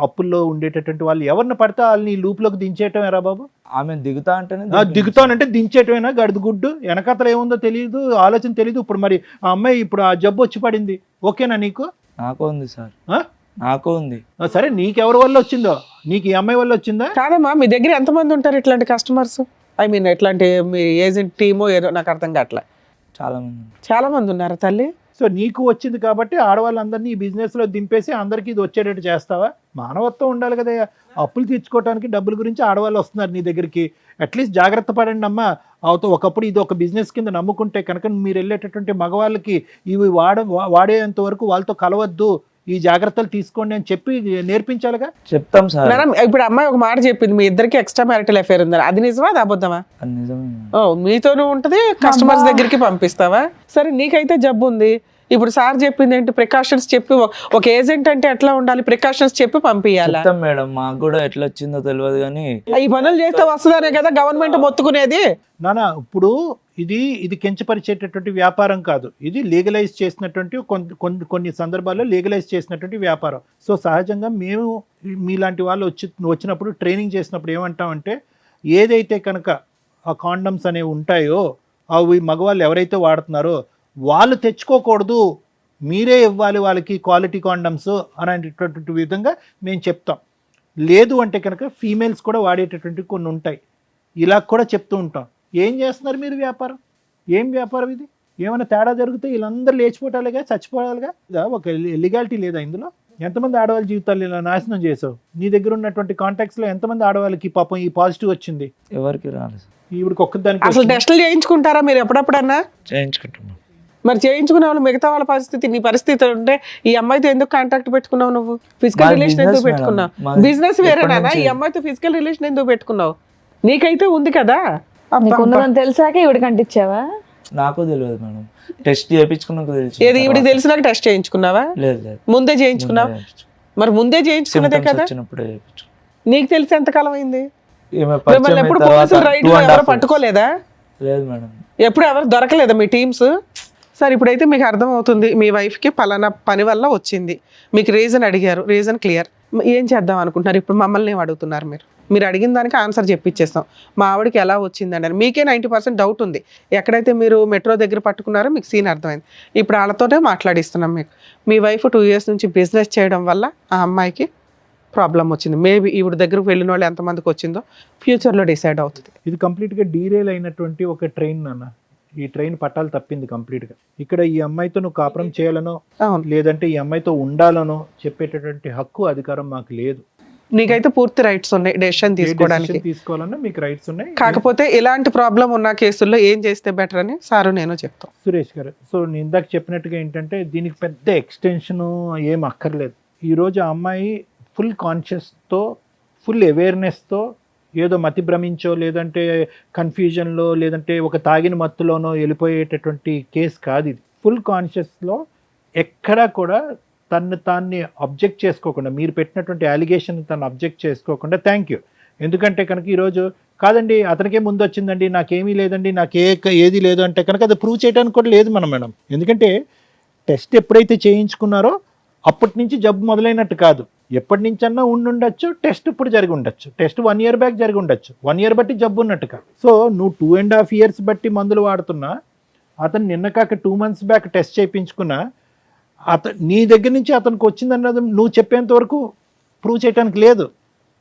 అప్పుల్లో ఉండేటటువంటి వాళ్ళు ఎవరిని పడితే వాళ్ళని లూప్లోకి దించేయటం ఎరా బాబు? ఆమె దిగుతా అంటేనే దిగుతానంటే దించేయటమేనా? గడుదు గుడ్డు వెనకతలు ఏముందో తెలియదు, ఆలోచన తెలియదు. ఇప్పుడు మరి ఆ అమ్మాయి ఇప్పుడు ఆ జబ్బు వచ్చి పడింది, ఓకేనా నీకు? నాకు ఉంది సార్, ఆ? నాకు ఉంది. సరే, నీకెవరి వల్ల వచ్చిందో? నీకు ఈ అమ్మాయి వల్ల వచ్చిందా? కాదమ్మా, మీ దగ్గర ఎంతమంది ఉంటారు ఇట్లాంటి కస్టమర్స్? ఐ మీన్ ఇట్లాంటి మీ ఏజెంట్ టీమో ఏదో నాకు అర్థం కావట్లే. చాలా మంది. చాలా మంది ఉన్నారు తల్లి. సో నీకు వచ్చింది కాబట్టి ఆడవాళ్ళందరినీ ఈ బిజినెస్లో దింపేసి అందరికీ ఇది వచ్చేటట్టు చేస్తావా? మానవత్వం ఉండాలి కదా. అప్పులు తీర్చుకోవడానికి డబ్బుల గురించి ఆడవాళ్ళు వస్తున్నారు నీ దగ్గరికి. అట్లీస్ట్ జాగ్రత్త పడండి అమ్మా. ఒకప్పుడు ఇది ఒక బిజినెస్ కింద నమ్ముకుంటే కనుక మీరు వెళ్ళేటటువంటి మగవాళ్ళకి ఇవి వాడేంత వరకు వాళ్ళతో కలవద్దు, ఈ జాగ్రత్తలు తీసుకోండి అని చెప్పి నేర్పించాలిగా. చెప్తాం సార్. మేడం, ఇప్పుడు అమ్మాయి ఒక మాట చెప్పింది, మీ ఇద్దరికి ఎక్స్ట్రా మ్యారిటల్ అఫేర్ ఉందని. అది నిజమా, అది అబద్ధమా? అది నిజమే. ఓ, మీతోనూ ఉంటది, కస్టమర్స్ దగ్గరికి పంపిస్తావా? సరే, నీకైతే జబ్బు ఉంది. ఇప్పుడు సార్ చెప్పింది ఏంటి? ప్రికాషన్స్ చెప్పి, ఒక ఏజెంట్ అంటే ఎట్లా ఉండాలి, ప్రికాషన్స్ చెప్పి పంపించాలా? చెప్తాం మేడం, మాకు కూడా ఎట్లా వచ్చిందో తెలియదు కానీ ఈ పనులు చేస్తే వస్తుందనే కదా గవర్నమెంట్ మొత్తుకునేది. నానా, ఇప్పుడు ఇది కించపరిచేటటువంటి వ్యాపారం కాదు, ఇది లీగలైజ్ చేసినటువంటి కొన్ని సందర్భాల్లో లీగలైజ్ చేసినటువంటి వ్యాపారం. సో సహజంగా మేము మీలాంటి వాళ్ళు వచ్చినప్పుడు ట్రైనింగ్ చేసినప్పుడు ఏమంటామంటే, ఏదైతే కనుక ఆ కాండమ్స్ అనేవి ఉంటాయో అవి మగవాళ్ళు ఎవరైతే వాడుతున్నారో వాళ్ళు తెచ్చుకోకూడదు, మీరే ఇవ్వాలి వాళ్ళకి క్వాలిటీ కాండమ్స్ అనేటటువంటి విధంగా మేము చెప్తాం. లేదు అంటే కనుక ఫీమేల్స్ కూడా వాడేటటువంటి కొన్ని ఉంటాయి, ఇలా కూడా చెప్తూ ఉంటాం. ఏం చేస్తున్నారు మీరు వ్యాపారం? ఏం వ్యాపారం ఇది? ఏమైనా తేడా జరిగితే వీళ్ళందరూ లేచిపోవటాలిగా, చచ్చిపోవాలిగా. ఒక లీగాలిటీ లేదా ఇందులో? ఎంతమంది ఆడవాళ్ళ జీవితాలు ఇలా నాశనం చేసావు? నీ దగ్గర ఉన్నటువంటి కాంటాక్ట్స్లో ఎంతమంది ఆడవాళ్ళకి పాపం ఈ పాజిటివ్ వచ్చింది? ఎవరికి రాలేదు. ఈవిడికి ఒక్కదానికి అసలు టెస్టులు చేయించుకుంటారా మీరు ఎప్పుడప్పుడన్నా? చేయించుకుంటున్నాం. మరి చేయించుకునే వాళ్ళు మిగతా వాళ్ళ పరిస్థితి, నీ పరిస్థితి ఉంటే ఈ అమ్మాయితో ఎందుకు కాంటాక్ట్ పెట్టుకున్నావు? నువ్వు ఫిజికల్ మాది రిలేషన్ business ఎందుకు మేడం. పెట్టుకున్నావు? మాది బిజినెస్ వేరేనా? ఎప్పటి ఈ నుంచి? అమ్మాయితో ఫిజికల్ రిలేషన్ ఎందుకు పెట్టుకున్నావు? నీకైతే ఉంది కదా. అబ్బా, నీకు ఉన్నదని తెలిసాక ఇవిడికి అంటించావా? నాకు తెలియదు మేడం, టెస్ట్ చేయించుకున్నాక తెలిసి. ఏది ఈవిడికి తెలిసినాక టెస్ట్ చేయించుకున్నావా? లేదు లేదు, ముందే చేయించుకున్నావు? మరి ముందే చేయించుకున్నదే కదా. వచ్చినప్పుడే చేయించు. నీకు తెలిసి ఎంతకాలం అయింది? ఈమె మిమ్మల్ని పరిచయం ఎప్పుడు అయిన పోలీసులు తర్వాత రైడ్ 2.5 ఎవరు years. పట్టుకోలేదా? లేదు మేడం. ఎప్పుడు ఎవరు దొరకలేదా మీ టీమ్స్? సార్, ఇప్పుడైతే మీకు అర్థమవుతుంది, మీ వైఫ్కి పలానా పని వల్ల వచ్చింది, మీకు రీజన్ అడిగారు, రీజన్ క్లియర్. ఏం చేద్దాం అనుకుంటున్నారు? ఇప్పుడు మమ్మల్ని ఏం అడుగుతున్నారు? మీరు అడిగిన దానికి ఆన్సర్ చెప్పిచ్చేస్తాం. మా ఆవిడకి ఎలా వచ్చిందండి అని మీకే 90% డౌట్ ఉంది. ఎక్కడైతే మీరు మెట్రో దగ్గర పట్టుకున్నారో మీకు సీన్ అర్థమైంది. ఇప్పుడు వాళ్ళతోనే మాట్లాడిస్తున్నాం. మీ వైఫ్ 2 years నుంచి బిజినెస్ చేయడం వల్ల ఆ అమ్మాయికి ప్రాబ్లం వచ్చింది. మేబీ ఈవిడ దగ్గరకు వెళ్ళిన వాళ్ళు ఎంతమందికి వచ్చిందో ఫ్యూచర్లో డిసైడ్ అవుతుంది. ఇది కంప్లీట్గా డీరేల్ అయినటువంటి ఒక ట్రైన్ నాన్న. ఈ ట్రైన్ పట్టాలు తప్పింది కంప్లీట్గా. ఇక్కడ ఈ అమ్మాయితో నువ్వు కాపురం చేయాలనో అవును. లేదంటే ఈ అమ్మాయితో ఉండాలనో చెప్పేటటువంటి హక్కు అధికారం మాకు లేదు. నీకైతే పూర్తి రైట్స్ ఉన్నాయి డెసిషన్ ఏ తీసుకోవడానికి. decision తీసుకోవాలన్నా మీకు రైట్స్ ఉన్నాయి. కాకపోతే ఇలాంటి ప్రాబ్లం ఉన్న కేసుల్లో ఏం చేస్తే బెటర్ అని సారు నేను చెప్తాం. సురేష్ గారు, సో నేను ఇందాక చెప్పినట్టుగా ఏంటంటే దీనికి పెద్ద ఎక్స్టెన్షను ఏం అక్కర్లేదు. ఈరోజు ఆ అమ్మాయి ఫుల్ కాన్షియస్తో, ఫుల్ అవేర్నెస్తో, ఏదో మతి భ్రమించో లేదంటే కన్ఫ్యూజన్లో లేదంటే ఒక తాగిన మత్తులోనో వెళ్ళిపోయేటటువంటి కేసు కాదు ఇది. ఫుల్ కాన్షియస్లో ఎక్కడా కూడా తాన్ని అబ్జెక్ట్ చేసుకోకుండా, మీరు పెట్టినటువంటి అలిగేషన్ తను అబ్జెక్ట్ చేసుకోకుండా థ్యాంక్ యూ. ఎందుకంటే కనుక ఈరోజు కాదండి అతనికే ముందు వచ్చిందండి, నాకేమీ లేదండి, ఏది లేదు అంటే కనుక అది ప్రూవ్ చేయడానికి కూడా లేదు మేడం. ఎందుకంటే టెస్ట్ ఎప్పుడైతే చేయించుకున్నారో అప్పటి నుంచి జబ్బు మొదలైనట్టు కాదు. ఎప్పటి నుంచన్నా ఉండొచ్చు, టెస్ట్ ఇప్పుడు జరిగి ఉండొచ్చు, టెస్ట్ 1 year బ్యాక్ జరిగి ఉండొచ్చు, 1 year బట్టి జబ్బు ఉన్నట్టు కాదు. సో నువ్వు 2.5 years బట్టి మందులు వాడుతున్నా, అతను నిన్న కాక 2 months బ్యాక్ టెస్ట్ చేయించుకున్నా, నీ దగ్గర నుంచి అతనికి వచ్చిందన్నది నువ్వు చెప్పేంత వరకు ప్రూవ్ చేయడానికి లేదు.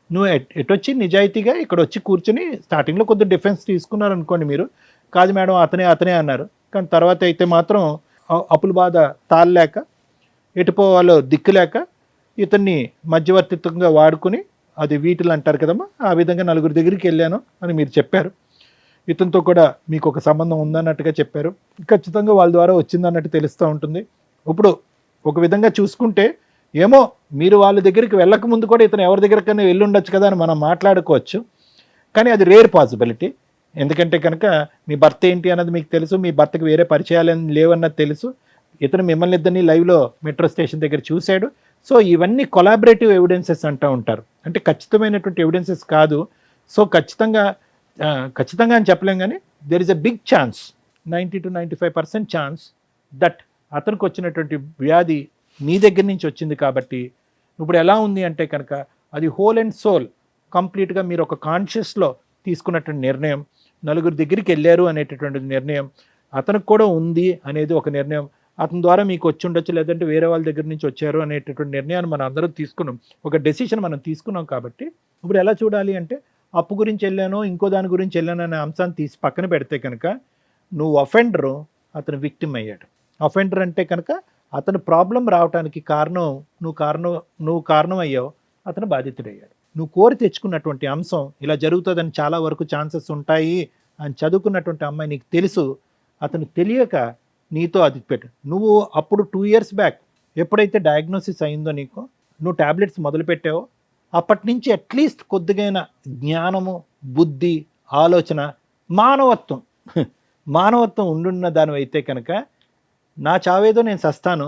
నువ్వు ఎటొచ్చి నిజాయితీగా ఇక్కడ వచ్చి కూర్చొని స్టార్టింగ్లో కొద్దిగా డిఫెన్స్ తీసుకున్నారు అనుకోండి, మీరు కాదు మేడం అతనే అన్నారు, కానీ తర్వాత అయితే మాత్రం అప్పుల బాధ తాళలేక ఎటుపోవాలో దిక్కులేక ఇతన్ని మధ్యవర్తిత్వంగా వాడుకుని, అది వీటిలు అంటారు కదమ్మా, ఆ విధంగా 4 దగ్గరికి వెళ్ళాను అని మీరు చెప్పారు. ఇతనితో కూడా మీకు ఒక సంబంధం ఉందన్నట్టుగా చెప్పారు. ఖచ్చితంగా వాళ్ళ ద్వారా వచ్చిందన్నట్టు తెలుస్తూ ఉంటుంది. ఇప్పుడు ఒక విధంగా చూసుకుంటే ఏమో మీరు వాళ్ళ దగ్గరికి వెళ్ళక ముందు కూడా ఇతను ఎవరి దగ్గరికైనా వెళ్ళి ఉండొచ్చు కదా అని మనం మాట్లాడుకోవచ్చు, కానీ అది రేర్ పాసిబిలిటీ. ఎందుకంటే కనుక మీ భర్త ఏంటి అన్నది మీకు తెలుసు, మీ భర్తకి వేరే పరిచయాలు లేవన్నది తెలుసు, ఇతను మిమ్మల్ని ఇద్దరిని లైవ్లో మెట్రో స్టేషన్ దగ్గర చూశాడు. సో ఇవన్నీ కొలాబరేటివ్ ఎవిడెన్సెస్ అంటూ ఉంటారు, అంటే ఖచ్చితమైనటువంటి ఎవిడెన్సెస్ కాదు. సో ఖచ్చితంగా అని చెప్పలేం, కానీ there is a big chance, 90 to 95% chance that అతనికి వచ్చినటువంటి వ్యాధి నీ దగ్గర నుంచి వచ్చింది. కాబట్టి ఇప్పుడు ఎలా ఉంది అంటే కనుక అది హోల్ అండ్ సోల్ కంప్లీట్గా మీరు ఒక కాన్షియస్లో తీసుకున్నటువంటి నిర్ణయం, 4 దగ్గరికి వెళ్ళారు అనేటటువంటి నిర్ణయం, అతనికి కూడా ఉంది అనేది ఒక నిర్ణయం, అతని ద్వారా మీకు వచ్చి ఉండొచ్చు లేదంటే వేరే వాళ్ళ దగ్గర నుంచి వచ్చారు అనేటటువంటి నిర్ణయాన్ని మనం అందరం తీసుకున్నాం, ఒక డెసిషన్ మనం తీసుకున్నాం. కాబట్టి ఇప్పుడు ఎలా చూడాలి అంటే అప్పు గురించి వెళ్ళానో ఇంకో దాని గురించి వెళ్ళాను అనే అంశాన్ని తీసి పక్కన పెడితే కనుక నువ్వు అఫెండరు, అతను విక్టిమ్ అయ్యాడు. అఫెండర్ అంటే కనుక అతను ప్రాబ్లం రావడానికి కారణం నువ్వు కారణం అయ్యావు, అతను బాధితుడయ్యాడు. నువ్వు కోరి తెచ్చుకున్నటువంటి అంశం ఇలా జరుగుతుందని చాలా వరకు ఛాన్సెస్ ఉంటాయి అని చదువుకున్నటువంటి అమ్మాయి నీకు తెలుసు, అతను తెలియక నీతో అది పెట్టు. నువ్వు అప్పుడు 2 years బ్యాక్ ఎప్పుడైతే డయాగ్నోసిస్ అయిందో నీకు, నువ్వు ట్యాబ్లెట్స్ మొదలుపెట్టావో అప్పటి నుంచి అట్లీస్ట్ కొద్దిగైన జ్ఞానము, బుద్ధి, ఆలోచన, మానవత్వం ఉండున్న దానివైతే కనుక నా చావేదో నేను సస్తాను,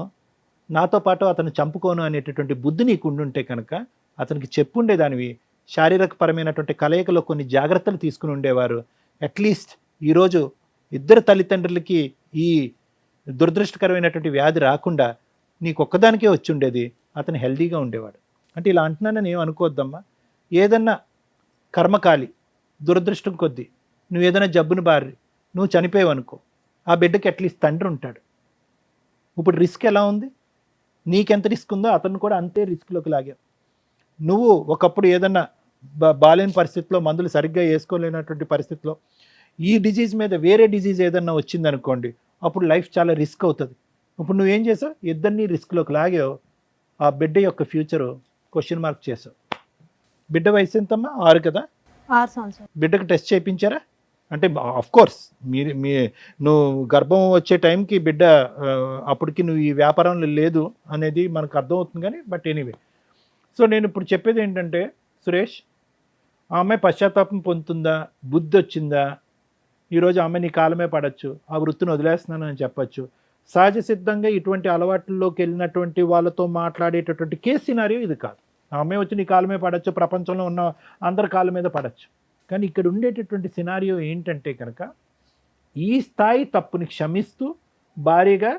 నాతో పాటు అతను చంపుకోను అనేటటువంటి బుద్ధి నీకు ఉండుంటే కనుక అతనికి చెప్పుండేదానివి, శారీరకపరమైనటువంటి కలయికలో కొన్ని జాగ్రత్తలు తీసుకుని ఉండేవారు. అట్లీస్ట్ ఈరోజు ఇద్దరు తల్లిదండ్రులకి ఈ దురదృష్టకరమైనటువంటి వ్యాధి రాకుండా నీకు ఒక్కదానికే వచ్చి ఉండేది, అతను హెల్దీగా ఉండేవాడు. అంటే ఇలా అంటున్నానని ఏం అనుకోవద్దమ్మా. ఏదన్నా కర్మకాలి దురదృష్టం కొద్దీ నువ్వు ఏదైనా జబ్బును బారి నువ్వు చనిపోయావు అనుకో, ఆ బిడ్డకి అట్లీస్ట్ తండ్రి ఉంటాడు. ఇప్పుడు రిస్క్ ఎలా ఉంది, నీకెంత రిస్క్ ఉందో అతను కూడా అంతే రిస్క్లోకి లాగావు. నువ్వు ఒకప్పుడు ఏదన్నా బాలేని పరిస్థితిలో, మందులు సరిగ్గా వేసుకోలేనటువంటి పరిస్థితిలో ఈ డిజీజ్ మీద వేరే డిజీజ్ ఏదన్నా వచ్చిందనుకోండి, అప్పుడు లైఫ్ చాలా రిస్క్ అవుతుంది. ఇప్పుడు నువ్వేం చేసావు, ఇద్దరిని రిస్క్లోకి లాగావు, ఆ బిడ్డ యొక్క ఫ్యూచరు క్వశ్చన్ మార్క్ చేసావు. బిడ్డ వయసు ఎంతమ్మా? 6 కదా? 6 సంవత్సరాలు. బిడ్డకు టెస్ట్ చేయించారా? అంటే ఆఫ్ కోర్స్ నువ్వు గర్భం వచ్చే టైంకి బిడ్డ అప్పటికి నువ్వు ఈ వ్యాపారంలో లేదు అనేది మనకు అర్థమవుతుంది, కానీ బట్ ఎనీవే. సో నేను ఇప్పుడు చెప్పేది ఏంటంటే సురేష్, ఆ అమ్మాయి పశ్చాత్తాపం పొందుతుందా, బుద్ధి వచ్చిందా, ఈరోజు ఆ అమ్మాయి నీ కాలమే పడవచ్చు, ఆ వృత్తిని వదిలేస్తున్నాను అని చెప్పచ్చు. సహజ సిద్ధంగా ఇటువంటి అలవాట్లలోకి వెళ్ళినటువంటి వాళ్ళతో మాట్లాడేటటువంటి కేస్ సినారియో ఇది కాదు. ఆ అమ్మాయి వచ్చి నీ కాలమే పడవచ్చు, ప్రపంచంలో ఉన్న అందరి కాళ్ళ మీద పడవచ్చు. కానీ ఇక్కడ ఉండేటటువంటి సినారియో ఏంటంటే కనుక ఈ స్థాయి తప్పుని క్షమిస్తూ భార్యగా,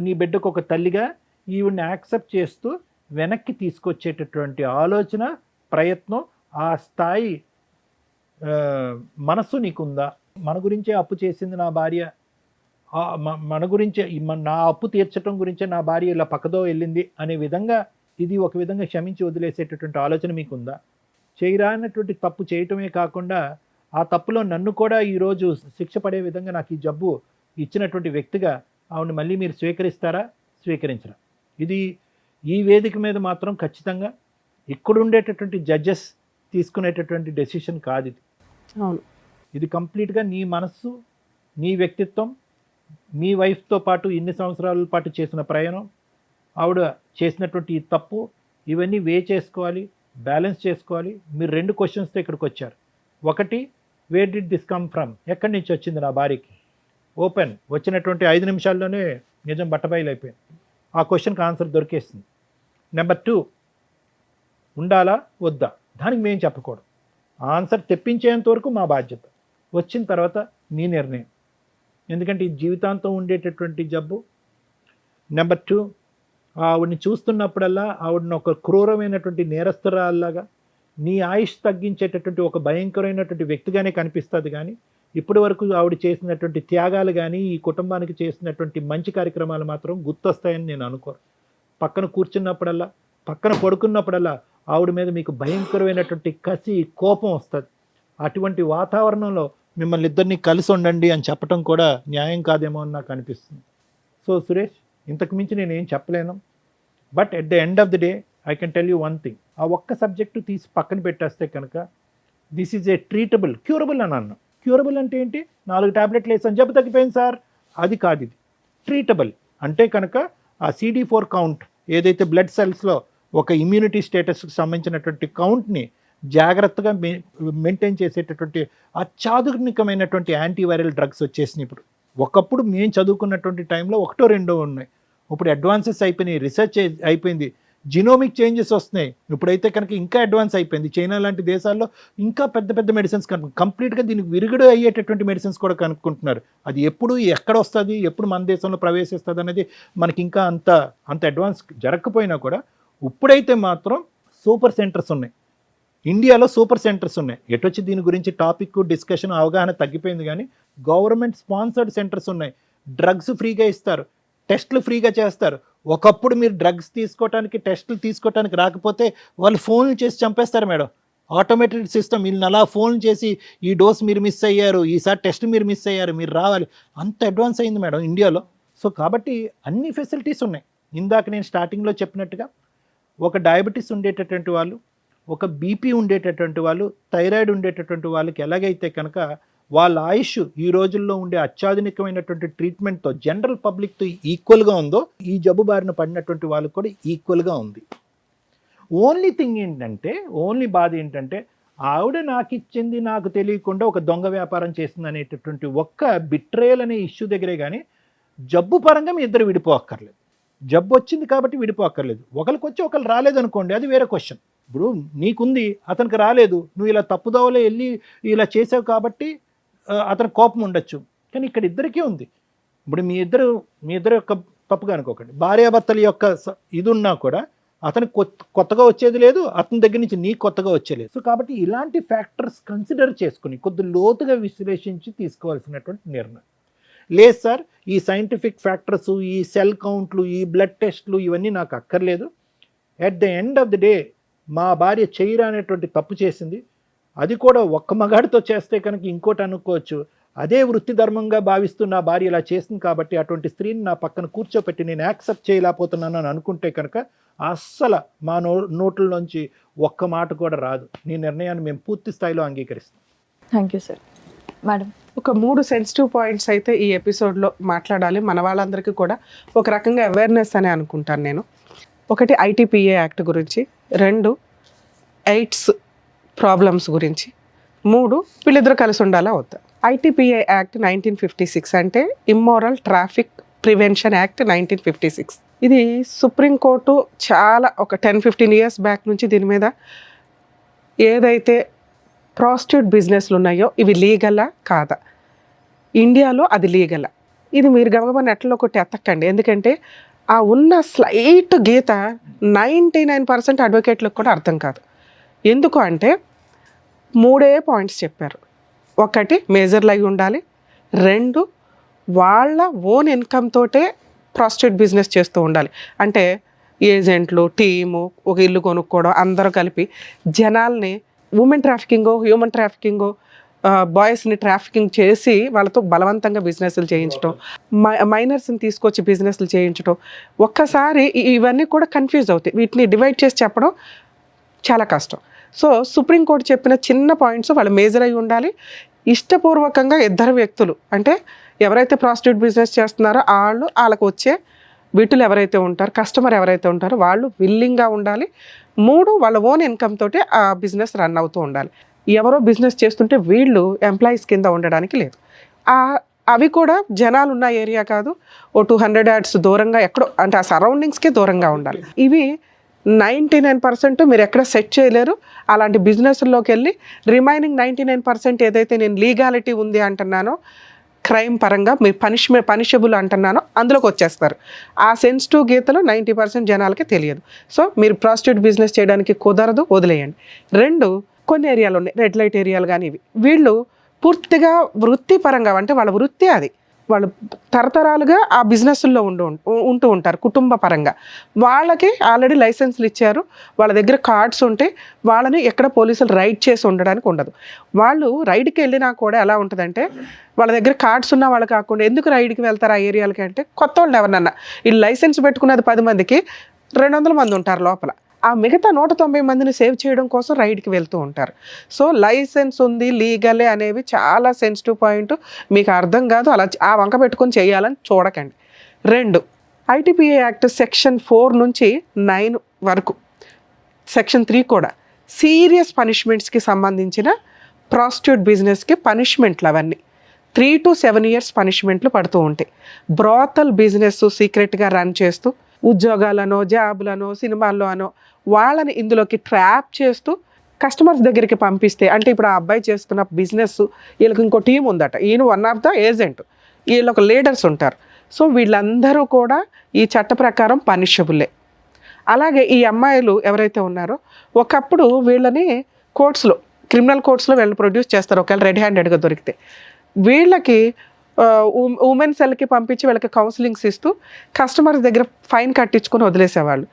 నీ బిడ్డకు ఒక తల్లిగా ఈవిడ్ని యాక్సెప్ట్ చేస్తూ వెనక్కి తీసుకొచ్చేటటువంటి ఆలోచన, ప్రయత్నం, ఆ స్థాయి మనస్సు నీకుందా? మన గురించే అప్పు చేసింది నా భార్య, మన గురించే నా అప్పు తీర్చడం గురించే నా భార్య ఇలా పక్కదో వెళ్ళింది అనే విధంగా, ఇది ఒక విధంగా క్షమించి వదిలేసేటటువంటి ఆలోచన మీకుందా? చేయరానటువంటి తప్పు చేయటమే కాకుండా ఆ తప్పులో నన్ను కూడా ఈరోజు శిక్ష పడే విధంగా నాకు ఈ జబ్బు ఇచ్చినటువంటి వ్యక్తిగా ఆవిడని మళ్ళీ మీరు స్వీకరిస్తారా, స్వీకరించరా? ఇది ఈ వేదిక మీద మాత్రం ఖచ్చితంగా ఇక్కడ ఉండేటటువంటి జడ్జెస్ తీసుకునేటటువంటి డెసిషన్ కాదు ఇది. అవును. ఇది కంప్లీట్గా నీ మనస్సు, నీ వ్యక్తిత్వం, మీ వైఫ్తో పాటు ఇన్ని సంవత్సరాల పాటు చేసిన ప్రయాణం, ఆవిడ చేసినటువంటి ఈ తప్పు, ఇవన్నీ చేసుకోవాలి, బ్యాలెన్స్ చేసుకోవాలి. మీరు 2 క్వశ్చన్స్తో ఇక్కడికి వచ్చారు. ఒకటి, where did this come from, ఎక్కడి నుంచి వచ్చింది నా భార్యకి? ఓపెన్, వచ్చినటువంటి 5 నిమిషాల్లోనే నిజం బట్టబయలు అయిపోయింది. ఆ క్వశ్చన్కి ఆన్సర్ దొరికేస్తుంది. నెంబర్ 2, ఉండాలా వద్దా, దానికి మేము చెప్పకూడదు. ఆన్సర్ తెప్పించేంత వరకు మా బాధ్యత, వచ్చిన తర్వాత మీ నిర్ణయం. ఎందుకంటే ఇది జీవితాంతం ఉండేటటువంటి జబ్బు. నెంబర్ 2, ఆవిడని చూస్తున్నప్పుడల్లా ఆవిడని ఒక క్రూరమైనటువంటి నేరస్తురాల్లాగా, నీ ఆయుష్ తగ్గించేటటువంటి ఒక భయంకరమైనటువంటి వ్యక్తిగానే కనిపిస్తుంది. కానీ ఇప్పటి వరకు ఆవిడ చేసినటువంటి త్యాగాలు కానీ, ఈ కుటుంబానికి చేసినటువంటి మంచి కార్యక్రమాలు మాత్రం గుర్తొస్తాయని నేను అనుకోను. పక్కన కూర్చున్నప్పుడల్లా, పక్కన పడుకున్నప్పుడల్లా ఆవిడ మీద మీకు భయంకరమైనటువంటి కసి, కోపం వస్తుంది. అటువంటి వాతావరణంలో మిమ్మల్ని ఇద్దరిని కలిసి ఉండండి అని చెప్పడం కూడా న్యాయం కాదేమో అని నాకు అనిపిస్తుంది. సో సురేష్, ఇంతకు మించి నేనేం చెప్పలేను. But at the end of the day I can tell you one thing. ఆ ఒక్క సబ్జెక్టు తీసి పక్కన పెట్టేస్తే కనుక this is a treatable, curable అని అన్నాను. క్యూరబుల్ అంటే ఏంటి? 4 టాబ్లెట్లు వేసాను జబ్బు తగ్గిపోయింది సార్, అది కాదు. ఇది ట్రీటబుల్ అంటే కనుక ఆ CD4 కౌంట్ ఏదైతే బ్లడ్ సెల్స్లో ఒక ఇమ్యూనిటీ స్టేటస్కి సంబంధించినటువంటి కౌంట్ని జాగ్రత్తగా మెయింటైన్ చేసేటటువంటి అత్యాధునికమైనటువంటి యాంటీవైరల్ డ్రగ్స్ వచ్చేసినాయి ఇప్పుడు. ఒకప్పుడు మేము చదువుకున్నటువంటి టైంలో 1, 2 ఉన్నాయి. ఇప్పుడు అడ్వాన్సెస్ అయిపోయినాయి, రీసెర్చ్ అయిపోయింది, జినోమిక్ చేంజెస్ వస్తున్నాయి. ఇప్పుడైతే కనుక ఇంకా అడ్వాన్స్ అయిపోయింది. చైనా లాంటి దేశాల్లో ఇంకా పెద్ద పెద్ద మెడిసిన్స్ కంప్లీట్గా దీనికి విరుగుడు అయ్యేటటువంటి మెడిసిన్స్ కూడా కనుక్కుంటున్నారు. అది ఎప్పుడు ఎక్కడ వస్తుంది, ఎప్పుడు మన దేశంలో ప్రవేశిస్తుంది అనేది మనకి ఇంకా అంత అడ్వాన్స్ జరగకపోయినా కూడా ఇప్పుడైతే మాత్రం సూపర్ సెంటర్స్ ఉన్నాయి. ఇండియాలో సూపర్ సెంటర్స్ ఉన్నాయి. ఎటొచ్చి దీని గురించి టాపిక్ డిస్కషన్ అవగాహన తగ్గిపోయింది. కానీ గవర్నమెంట్ స్పాన్సర్డ్ సెంటర్స్ ఉన్నాయి. డ్రగ్స్ ఫ్రీగా ఇస్తారు, టెస్టులు ఫ్రీగా చేస్తారు. ఒకప్పుడు మీరు డ్రగ్స్ తీసుకోవడానికి, టెస్టులు తీసుకోవడానికి రాకపోతే వాళ్ళు ఫోన్లు చేసి చంపేస్తారు మేడం. ఆటోమేటెడ్ సిస్టమ్, వీళ్ళని అలా ఫోన్ చేసి ఈ డోస్ మీరు మిస్ అయ్యారు, ఈసారి టెస్ట్ మీరు మిస్ అయ్యారు, మీరు రావాలి, అంత అడ్వాన్స్ అయింది మేడం ఇండియాలో. సో కాబట్టి అన్ని ఫెసిలిటీస్ ఉన్నాయి. ఇందాక నేను స్టార్టింగ్లో చెప్పినట్టుగా ఒక డయాబెటీస్ ఉండేటటువంటి వాళ్ళు, ఒక బీపీ ఉండేటటువంటి వాళ్ళు, థైరాయిడ్ ఉండేటటువంటి వాళ్ళకి ఎలాగైతే కనుక వాళ్ళ ఆయుష్ ఈ రోజుల్లో ఉండే అత్యాధునికమైనటువంటి ట్రీట్మెంట్తో జనరల్ పబ్లిక్తో ఈక్వల్గా ఉందో, ఈ జబ్బు బారిన పడినటువంటి వాళ్ళకి కూడా ఈక్వల్గా ఉంది. ఓన్లీ థింగ్ ఏంటంటే, ఓన్లీ బాధ ఏంటంటే, ఆవిడ నాకు ఇచ్చింది నాకు తెలియకుండా ఒక దొంగ వ్యాపారం చేసింది అనేటటువంటి ఒక్క బిట్రేయల్ అనే ఇష్యూ దగ్గరే. కానీ జబ్బు పరంగా మీ ఇద్దరు విడిపోక్కర్లేదు. జబ్బు వచ్చింది కాబట్టి విడిపోక్కర్లేదు. ఒకరికి వచ్చి ఒకరు రాలేదనుకోండి, అది వేరే క్వశ్చన్. ఇప్పుడు నీకుంది, అతనికి రాలేదు, నువ్వు ఇలా తప్పుదోవలో వెళ్ళి ఇలా చేసావు కాబట్టి అతనికి కోపం ఉండొచ్చు. కానీ ఇక్కడ ఇద్దరికీ ఉంది. ఇప్పుడు మీ ఇద్దరు యొక్క తప్పుగా అనుకోకండి. భార్యాభర్తల యొక్క ఇది ఉన్నా కూడా అతనికి కొత్తగా వచ్చేది లేదు, అతని దగ్గర నుంచి నీకు కొత్తగా వచ్చేలేదు. సో కాబట్టి ఇలాంటి ఫ్యాక్టర్స్ కన్సిడర్ చేసుకుని కొద్ది లోతుగా విశ్లేషించి తీసుకోవాల్సినటువంటి నిర్ణయం. లేదు సార్, ఈ సైంటిఫిక్ ఫ్యాక్టర్స్, ఈ సెల్ కౌంట్లు, ఈ బ్లడ్ టెస్ట్లు ఇవన్నీ నాకు అక్కర్లేదు. At the end of the day మా భార్య చేయరా అనేటువంటి తప్పు చేసింది. అది కూడా ఒక్క మగాడితో చేస్తే కనుక ఇంకోటి అనుకోవచ్చు, అదే వృత్తి ధర్మంగా భావిస్తూ నా భార్య ఇలా చేసింది కాబట్టి అటువంటి స్త్రీని నా పక్కన కూర్చోపెట్టి నేను యాక్సెప్ట్ చేయలేకపోతున్నాను అని అనుకుంటే కనుక అస్సలు మా నోట్లలోంచి ఒక్క మాట కూడా రాదు. నీ నిర్ణయాన్ని మేము పూర్తి స్థాయిలో అంగీకరిస్తాం. Thank you sir. మేడం, ఒక 3 సెన్సిటివ్ పాయింట్స్ అయితే ఈ ఎపిసోడ్లో మాట్లాడాలి. మన వాళ్ళందరికీ కూడా ఒక రకంగా అవేర్నెస్ అని అనుకుంటాను నేను. ఒకటి, ITPA యాక్ట్ గురించి. 2, ఎయిడ్స్ ప్రాబ్లమ్స్ గురించి. 3, వీళ్ళిద్దరూ కలిసి ఉండాలా వద్దా. ITPA యాక్ట్ 1956 అంటే ఇమ్మోరల్ ట్రాఫిక్ ప్రివెన్షన్ యాక్ట్ 1956. ఇది సుప్రీంకోర్టు చాలా ఒక 10-15 ఇయర్స్ బ్యాక్ నుంచి దీని మీద ఏదైతే ప్రాస్టిట్యూట్ బిజినెస్లు ఉన్నాయో ఇవి లీగలా కాదా, ఇండియాలో అది లీగలా, ఇది మీరు గమగమ నెట్లో ఒకటి ఎత్తకండి. ఎందుకంటే ఆ ఉన్న స్లైట్ గీత 99% అడ్వకేట్లకు కూడా అర్థం కాదు. ఎందుకు అంటే 3 పాయింట్స్ చెప్పారు. 1, మేజర్లు అయి ఉండాలి. 2, వాళ్ళ ఓన్ ఇన్కమ్ తోటే ప్రాస్టిట్యూట్ బిజినెస్ చేస్తూ ఉండాలి. అంటే ఏజెంట్లు, టీము, ఒక ఇల్లు కొనుక్కోవడం, అందరూ కలిపి జనాల్ని ఉమెన్ ట్రాఫికింగో, హ్యూమన్ ట్రాఫికింగో, బాయ్స్ని ట్రాఫికింగ్ చేసి వాళ్ళతో బలవంతంగా బిజినెస్లు చేయించడం, మైనర్స్ని తీసుకొచ్చి బిజినెస్లు చేయించడం, ఒక్కసారి ఇవన్నీ కూడా కన్ఫ్యూజ్ అవుతాయి. వీటిని డివైడ్ చేసి చెప్పడం చాలా కష్టం. సో సుప్రీంకోర్టు చెప్పిన చిన్న పాయింట్స్ వాళ్ళు మేజర్ అయి ఉండాలి. ఇష్టపూర్వకంగా ఇద్దరు వ్యక్తులు, అంటే ఎవరైతే ప్రాస్టిట్యూట్ బిజినెస్ చేస్తున్నారో వాళ్ళకు వచ్చే వీటిలో ఎవరైతే ఉంటారో, కస్టమర్ ఎవరైతే ఉంటారో వాళ్ళు విల్లింగ్గా ఉండాలి. 3, వాళ్ళ ఓన్ ఇన్కమ్ తోటి ఆ బిజినెస్ రన్ అవుతూ ఉండాలి. ఎవరో బిజినెస్ చేస్తుంటే వీళ్ళు ఎంప్లాయీస్ కింద ఉండడానికి లేదు. అవి కూడా జనాలు ఉన్న ఏరియా కాదు, ఓ 200 yards దూరంగా ఎక్కడో, అంటే ఆ సరౌండింగ్స్కే దూరంగా ఉండాలి. ఇవి 99% మీరు ఎక్కడ సెట్ చేయలేరు. అలాంటి బిజినెస్లోకి వెళ్ళి రిమైనింగ్ 99% ఏదైతే నేను లీగాలిటీ ఉంది అంటున్నానో, క్రైమ్ పరంగా మీరు పనిషబుల్ అంటున్నానో అందులోకి వచ్చేస్తారు. ఆ సెన్సిటివ్ గీతలు 90% జనాలకి తెలియదు. సో మీరు ప్రాస్టిట్యూట్ బిజినెస్ చేయడానికి కుదరదు, వదిలేయండి. 2, కొన్ని ఏరియాలు ఉన్నాయి, రెడ్ లైట్ ఏరియాలు కానీ ఇవి, వీళ్ళు పూర్తిగా వృత్తిపరంగా, అంటే వాళ్ళ వృత్తి అది, వాళ్ళు తరతరాలుగా ఆ బిజినెస్ల్లో ఉంటూ ఉంటారు కుటుంబ పరంగా. వాళ్ళకి ఆల్రెడీ లైసెన్స్లు ఇచ్చారు, వాళ్ళ దగ్గర కార్డ్స్ ఉంటే వాళ్ళని ఎక్కడ పోలీసులు రైడ్ చేసి ఉండడానికి ఉండదు. వాళ్ళు రైడ్కి వెళ్ళినా కూడా ఎలా ఉంటుందంటే, వాళ్ళ దగ్గర కార్డ్స్ ఉన్న వాళ్ళు కాకుండా ఎందుకు రైడ్కి వెళ్తారు ఆ ఏరియాలకి అంటే, కొత్త వాళ్ళు ఎవరన్నా, ఈ లైసెన్స్ పెట్టుకున్నది 10 మందికి 200 మంది ఉంటారు లోపల, ఆ మిగతా 190 మందిని సేవ్ చేయడం కోసం రైడ్కి వెళ్తూ ఉంటారు. సో లైసెన్స్ ఉంది, లీగలే అనేవి చాలా సెన్సిటివ్ పాయింట్. మీకు అర్థం కాదు, అలా ఆ వంక పెట్టుకొని చేయాలని చూడకండి. 2, ఐటీపీఏ యాక్ట్ సెక్షన్ 4 నుంచి 9 వరకు, సెక్షన్ 3 కూడా సీరియస్ పనిష్మెంట్స్కి సంబంధించిన ప్రాస్టిట్యూట్ బిజినెస్కి పనిష్మెంట్లు అవన్నీ 3 to 7 years పనిష్మెంట్లు పడుతూ ఉంటాయి. బ్రాతల్ బిజినెస్ సీక్రెట్గా రన్ చేస్తూ ఉద్యోగాలనో, జాబులనో, సినిమాల్లో అనో వాళ్ళని ఇందులోకి ట్రాప్ చేస్తూ కస్టమర్స్ దగ్గరికి పంపిస్తే, అంటే ఇప్పుడు ఆ అబ్బాయి చేస్తున్న బిజినెస్, వీళ్ళకి ఇంకో టీం ఉందట, ఈయన వన్ ఆఫ్ ద ఏజెంట్, వీళ్ళొక లీడర్స్ ఉంటారు. సో వీళ్ళందరూ కూడా ఈ చట్ట ప్రకారం పనిషబుల్లే. అలాగే ఈ అమ్మాయిలు ఎవరైతే ఉన్నారో, ఒకప్పుడు వీళ్ళని కోర్ట్స్లో, క్రిమినల్ కోర్ట్స్లో వీళ్ళని ప్రొడ్యూస్ చేస్తారు ఒకవేళ రెడ్ హ్యాండెడ్గా దొరికితే. వీళ్ళకి ఉమెన్ సెల్కి పంపించి వీళ్ళకి కౌన్సిలింగ్స్ ఇస్తూ కస్టమర్స్ దగ్గర ఫైన్ కట్టించుకొని వదిలేసేవాళ్ళు.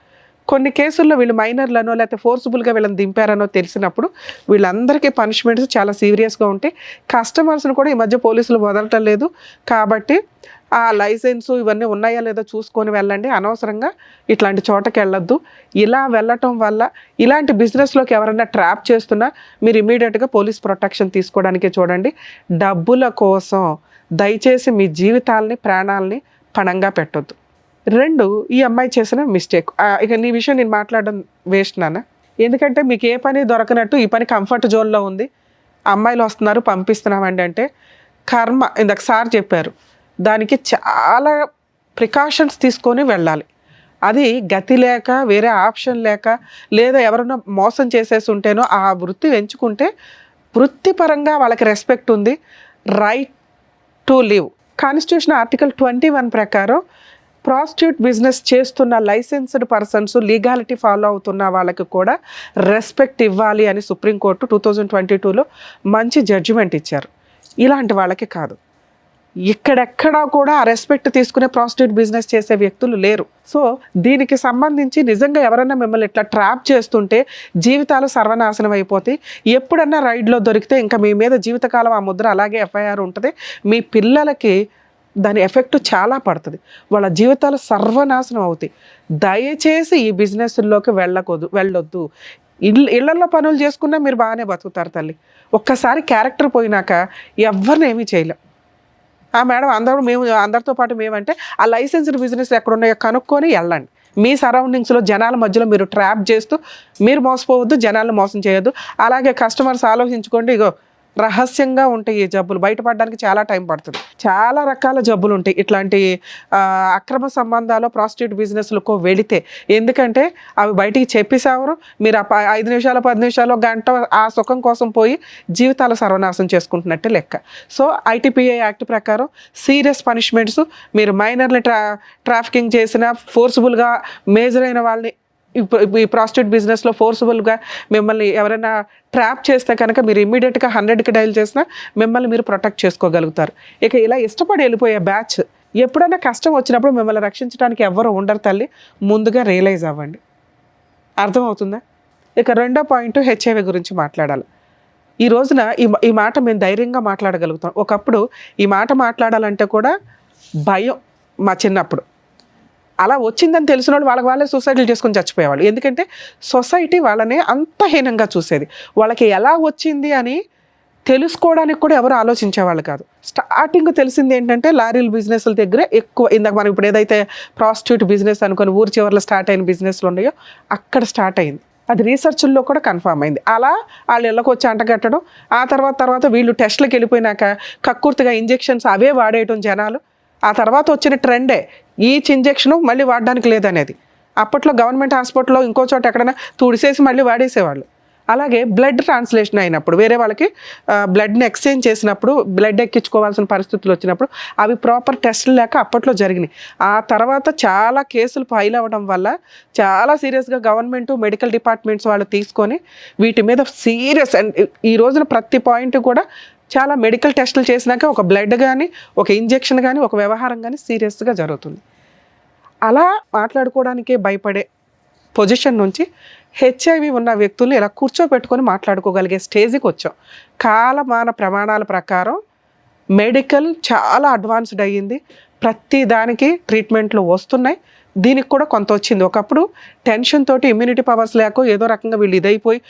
కొన్ని కేసుల్లో వీళ్ళు మైనర్లనో లేకపోతే ఫోర్సిబుల్గా వీళ్ళని దింపారనో తెలిసినప్పుడు వీళ్ళందరికీ పనిష్మెంట్స్ చాలా సీరియస్గా ఉంటాయి. కస్టమర్స్ని కూడా ఈ మధ్య పోలీసులు వదలటం లేదు. కాబట్టి ఆ లైసెన్సు ఇవన్నీ ఉన్నాయా లేదో చూసుకొని వెళ్ళండి. అనవసరంగా ఇట్లాంటి చోటకి వెళ్ళొద్దు. ఇలా వెళ్ళటం వల్ల ఇలాంటి బిజినెస్లోకి ఎవరైనా ట్రాప్ చేస్తున్నా మీరు ఇమీడియట్గా పోలీస్ ప్రొటెక్షన్ తీసుకోవడానికే చూడండి. డబ్బుల కోసం దయచేసి మీ జీవితాలని, ప్రాణాలని పణంగా పెట్టొద్దు. 2, ఈ అమ్మాయి చేసిన మిస్టేక్. ఇక నీ విషయం నేను మాట్లాడడం వేస్ట్ నాన్న, ఎందుకంటే మీకు ఏ పని దొరకనట్టు ఈ పని కంఫర్ట్ జోన్లో ఉంది, అమ్మాయిలు వస్తున్నారు పంపిస్తున్నామండి అంటే కర్మ. ఇందాక సార్ చెప్పారు, దానికి చాలా ప్రికాషన్స్ తీసుకొని వెళ్ళాలి. అది గతి లేక, వేరే ఆప్షన్ లేక, లేదా ఎవరైనా మోసం చేసేసి ఉంటేనో ఆ వృత్తి ఎంచుకుంటే వృత్తిపరంగా వాళ్ళకి రెస్పెక్ట్ ఉంది. Right to live. Constitution article 21 ప్రకారం ప్రాస్టిట్యూట్ బిజినెస్ చేస్తున్న లైసెన్స్డ్ పర్సన్స్, లీగాలిటీ ఫాలో అవుతున్న వాళ్ళకి కూడా రెస్పెక్ట్ ఇవ్వాలి అని సుప్రీంకోర్టు 2022లో మంచి జడ్జిమెంట్ ఇచ్చారు. ఇలాంటి వాళ్ళకి కాదు. ఇక్కడెక్కడా కూడా ఆ రెస్పెక్ట్ తీసుకునే ప్రాస్టిట్యూట్ బిజినెస్ చేసే వ్యక్తులు లేరు. సో దీనికి సంబంధించి నిజంగా ఎవరైనా మిమ్మల్ని ఇట్లా ట్రాప్ చేస్తుంటే జీవితాలు సర్వనాశనం అయిపోతాయి. ఎప్పుడన్నా రైడ్లో దొరికితే ఇంకా మీ మీద జీవితకాలం ఆ ముద్ర అలాగే ఎఫ్ఐఆర్ ఉంటుంది. మీ పిల్లలకి దాని ఎఫెక్ట్ చాలా పడుతుంది, వాళ్ళ జీవితాలు సర్వనాశనం అవుతాయి. దయచేసి ఈ బిజినెస్లోకి వెళ్ళొద్దు. ఇళ్లలో పనులు చేసుకున్నా మీరు బాగానే బతుకుతారు తల్లి. ఒక్కసారి క్యారెక్టర్ పోయినాక ఎవరిని ఏమీ చేయలేం. మేడం అందరితో పాటు మేమంటే ఆ లైసెన్స్డ్ బిజినెస్ ఎక్కడున్నాయో కనుక్కొని వెళ్ళండి. మీ సరౌండింగ్స్లో జనాల మధ్యలో మీరు ట్రాప్ చేస్తూ మీరు మోసపోవద్దు, జనాలను మోసం చేయొద్దు. అలాగే కస్టమర్స్ ఆలోచించుకోండి, ఇగో రహస్యంగా ఉంటాయి ఈ జబ్బులు, బయటపడడానికి చాలా టైం పడుతుంది. చాలా రకాల జబ్బులు ఉంటాయి ఇట్లాంటి అక్రమ సంబంధాలు ప్రాస్టిట్యూట్ బిజినెస్లకు వెళితే. ఎందుకంటే అవి బయటికి చెప్పేసావరు, మీరు 5 నిమిషాలు 10 నిమిషాలు గంట ఆ సుఖం కోసం పోయి జీవితాలు సర్వనాశనం చేసుకుంటున్నట్టే లెక్క. సో ఐటీపీఏ యాక్ట్ ప్రకారం సీరియస్ పనిష్మెంట్స్, మీరు మైనర్ని ట్రాఫికింగ్ చేసిన, ఫోర్సిబుల్గా మేజర్ అయిన వాళ్ళని ఈ ప్రాస్టిట్యూట్ బిజినెస్లో ఫోర్సిబుల్గా మిమ్మల్ని ఎవరైనా ట్రాప్ చేస్తే కనుక మీరు ఇమ్మీడియట్గా 100కి డైల్ చేసినా మిమ్మల్ని మీరు ప్రొటెక్ట్ చేసుకోగలుగుతారు. ఇక ఇలా ఇష్టపడి వెళ్ళిపోయే బ్యాచ్, ఎప్పుడైనా కష్టం వచ్చినప్పుడు మిమ్మల్ని రక్షించడానికి ఎవ్వరు ఉండరు తల్లి. ముందుగా రియలైజ్ అవ్వండి. అర్థమవుతుందా? ఇక 2వ పాయింట్ హెచ్ఐవి గురించి మాట్లాడాలి. ఈ రోజున ఈ మాట మేము ధైర్యంగా మాట్లాడగలుగుతాం. ఒకప్పుడు ఈ మాట మాట్లాడాలంటే కూడా భయం. మా చిన్నప్పుడు అలా వచ్చిందని తెలిసిన వాళ్ళు వాళ్ళే సూసైడ్లు చేసుకొని చచ్చిపోయేవాళ్ళు. ఎందుకంటే సొసైటీ వాళ్ళని అంత హీనంగా చూసేది. వాళ్ళకి ఎలా వచ్చింది అని తెలుసుకోవడానికి కూడా ఎవరు ఆలోచించేవాళ్ళు కాదు. స్టార్టింగ్ తెలిసింది ఏంటంటే లారీల బిజినెస్ల దగ్గర ఎక్కువ. ఇందాక మనం ఇప్పుడు ఏదైతే ప్రాస్టిట్యూట్ బిజినెస్ అనుకొని ఊరి చివరిలో స్టార్ట్ అయిన బిజినెస్లు ఉన్నాయో అక్కడ స్టార్ట్ అయింది. అది రీసెర్చ్ల్లో కూడా కన్ఫర్మ్ అయింది. అలా వాళ్ళు ఇళ్ళకి వచ్చి అంటగట్టడం, ఆ తర్వాత వీళ్ళు టెస్ట్లకు వెళ్ళిపోయినాక కక్కుర్తిగా ఇంజెక్షన్స్ అవే వాడేయటం జనాలు. ఆ తర్వాత వచ్చిన ట్రెండే ఈచ్ ఇంజెక్షను మళ్ళీ వాడడానికి లేదనేది. అప్పట్లో గవర్నమెంట్ హాస్పిటల్లో ఇంకో చోట ఎక్కడైనా తుడిసేసి మళ్ళీ వాడేసేవాళ్ళు. అలాగే బ్లడ్ ట్రాన్స్లేషన్ అయినప్పుడు వేరే వాళ్ళకి బ్లడ్ని ఎక్స్చేంజ్ చేసినప్పుడు బ్లడ్ ఎక్కించుకోవాల్సిన పరిస్థితులు వచ్చినప్పుడు అవి ప్రాపర్ టెస్టులు లేక అప్పట్లో జరిగినాయి. ఆ తర్వాత చాలా కేసులు ఫైల్ అవ్వడం వల్ల చాలా సీరియస్గా గవర్నమెంట్ మెడికల్ డిపార్ట్మెంట్స్ వాళ్ళు తీసుకొని వీటి మీద సీరియస్. అండ్ ఈ రోజున ప్రతి పాయింట్ కూడా చాలా మెడికల్ టెస్టులు చేసినాక ఒక బ్లడ్ కానీ ఒక ఇంజెక్షన్ కానీ ఒక వ్యవహారం కానీ సీరియస్గా జరుగుతుంది. అలా మాట్లాడుకోవడానికే భయపడే పొజిషన్ నుంచి హెచ్ఐవి ఉన్న వ్యక్తుల్ని ఇలా కూర్చోబెట్టుకొని మాట్లాడుకోగలిగే స్టేజ్కి వచ్చాం. కాలమాన ప్రమాణాల ప్రకారం మెడికల్ చాలా అడ్వాన్స్డ్ అయ్యింది. ప్రతి దానికి ట్రీట్మెంట్లు వస్తున్నాయి. దీనికి కూడా కొంత వచ్చింది. ఒకప్పుడు టెన్షన్ తోటి ఇమ్యూనిటీ పవర్స్ లేక ఏదో రకంగా వీళ్ళు ఇదైపోయి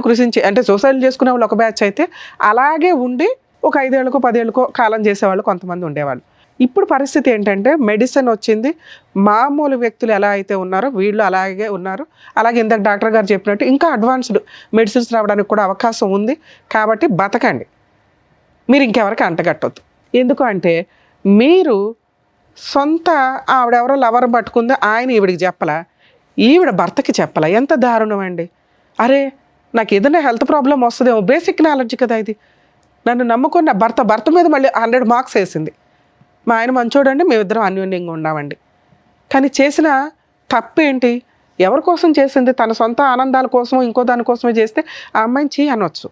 కృషించి అంటే సూసైడ్ చేసుకునే వాళ్ళు ఒక బ్యాచ్ అయితే అలాగే ఉండి ఒక 5 ఏళ్ళకో 10 ఏళ్ళకో కాలం చేసేవాళ్ళు కొంతమంది ఉండేవాళ్ళు. ఇప్పుడు పరిస్థితి ఏంటంటే మెడిసిన్ వచ్చింది. మామూలు వ్యక్తులు ఎలా అయితే ఉన్నారో వీళ్ళు అలాగే ఉన్నారు. అలాగే ఇందాక డాక్టర్ గారు చెప్పినట్టు ఇంకా అడ్వాన్స్డ్ మెడిసిన్స్ రావడానికి కూడా అవకాశం ఉంది. కాబట్టి బతకండి, మీరు ఇంకెవరికి అంటగట్టొద్దు. ఎందుకు అంటే మీరు సొంత ఆవిడెవరో లవర్ పట్టుకుందో ఆయన ఈవిడికి చెప్పలా, ఈవిడ భర్తకి చెప్పలా. ఎంత దారుణం అండి. అరే నాకు ఏదైనా హెల్త్ ప్రాబ్లం వస్తుందేమో, బేసిక్ నాలెడ్జ్ కదా ఇది. నన్ను నమ్ముకున్న భర్త మీద మళ్ళీ 100 మార్క్స్ వేసింది. మా ఆయన మంచోడండి, మేమిద్దరం అన్యోన్యంగా ఉన్నామండి. కానీ చేసిన తప్పేంటి? ఎవరి కోసం చేసింది? తన సొంత ఆనందాల కోసం ఇంకో దానికోసమే చేస్తే ఆ అమ్మాయిని చీ అనొచ్చు.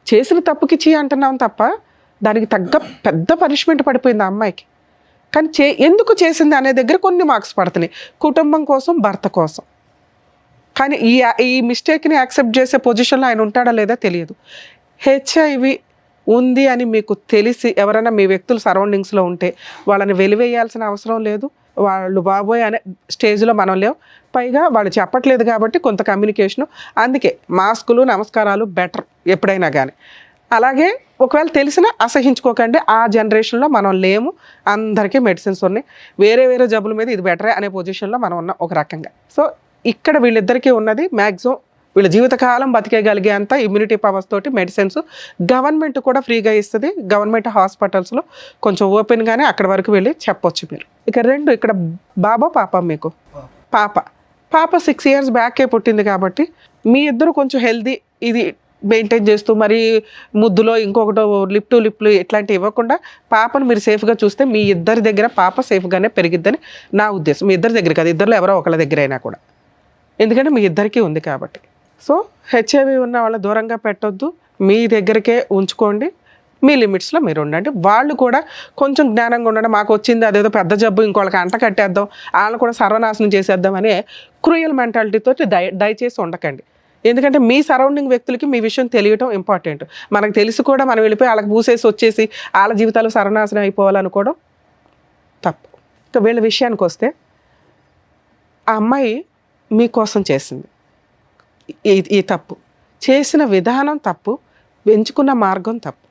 చేసిన తప్పుకి చీ అంటున్నాం తప్ప దానికి తగ్గ పెద్ద పనిష్మెంట్ పడిపోయింది ఆ అమ్మాయికి. కానీ ఎందుకు చేసింది అనే దగ్గర కొన్ని మార్క్స్ పడుతున్నాయి, కుటుంబం కోసం, భర్త కోసం. కానీ ఈ మిస్టేక్ని యాక్సెప్ట్ చేసే పొజిషన్లో ఆయన ఉంటాడా లేదా తెలియదు. హెచ్ఐవి ఉంది అని మీకు తెలిసి ఎవరైనా మీ వ్యక్తులు సరౌండింగ్స్లో ఉంటే వాళ్ళని వెలివేయాల్సిన అవసరం లేదు. వాళ్ళు బాబోయ్ అనే స్టేజ్లో మనం లేవు. పైగా వాళ్ళు చెప్పట్లేదు కాబట్టి కొంత కమ్యూనికేషను. అందుకే మాస్కులు, నమస్కారాలు బెటర్ ఎప్పుడైనా కానీ. అలాగే ఒకవేళ తెలిసినా అసహించుకోకండి. ఆ జనరేషన్లో మనం లేము. అందరికీ మెడిసిన్స్ ఉన్నాయి. వేరే జబ్బుల మీద ఇది బెటరే అనే పొజిషన్లో మనం ఉన్నాం ఒక రకంగా. సో ఇక్కడ వీళ్ళిద్దరికీ ఉన్నది మ్యాక్సిమం వీళ్ళ జీవితకాలం బతికేయగలిగే అంత ఇమ్యూనిటీ పవర్స్ తోటి మెడిసిన్స్ గవర్నమెంట్ కూడా ఫ్రీగా ఇస్తుంది. గవర్నమెంట్ హాస్పిటల్స్లో కొంచెం ఓపెన్గానే అక్కడి వరకు వెళ్ళి చెప్పొచ్చు మీరు. ఇక 2 ఇక్కడ బాబా పాప మీకు పాప 6 years బ్యాకే పుట్టింది కాబట్టి మీ ఇద్దరు కొంచెం హెల్దీ ఇది మెయింటైన్ చేస్తూ మరి ముద్దులో ఇంకొకటో లిప్లు ఇట్లాంటివి ఇవ్వకుండా పాపను మీరు సేఫ్గా చూస్తే మీ ఇద్దరి దగ్గర పాప సేఫ్గానే పెరిగిద్దని నా ఉద్దేశం. మీ ఇద్దరి దగ్గర కాదు, ఇద్దరులో ఎవరో ఒకళ్ళ దగ్గర అయినా కూడా. ఎందుకంటే మీ ఇద్దరికీ ఉంది కాబట్టి. సో హెచ్ఐవి ఉన్న వాళ్ళ దూరంగా పెట్టొద్దు, మీ దగ్గరికే ఉంచుకోండి. మీ లిమిట్స్లో మీరు ఉండండి. వాళ్ళు కూడా కొంచెం జ్ఞానంగా ఉండండి. మాకు వచ్చింది అదేదో పెద్ద జబ్బు ఇంకోళ్ళకి అంట కట్టేద్దాం, వాళ్ళని కూడా సర్వనాశనం చేసేద్దాం అనే క్రూయల్ మెంటాలిటీతో దయచేసి ఉండకండి. ఎందుకంటే మీ సరౌండింగ్ వ్యక్తులకి మీ విషయం తెలియటం ఇంపార్టెంట్. మనకు తెలిసి కూడా మనం వెళ్ళిపోయి వాళ్ళకి పూసేసి వచ్చేసి వాళ్ళ జీవితాలు సర్వనాశనం అయిపోవాలనుకోవడం తప్పు. ఇంకా వీళ్ళ విషయానికి వస్తే ఆ అమ్మాయి మీకోసం చేసింది. ఈ తప్పు చేసిన విధానం తప్పు, ఎంచుకున్న మార్గం తప్పు.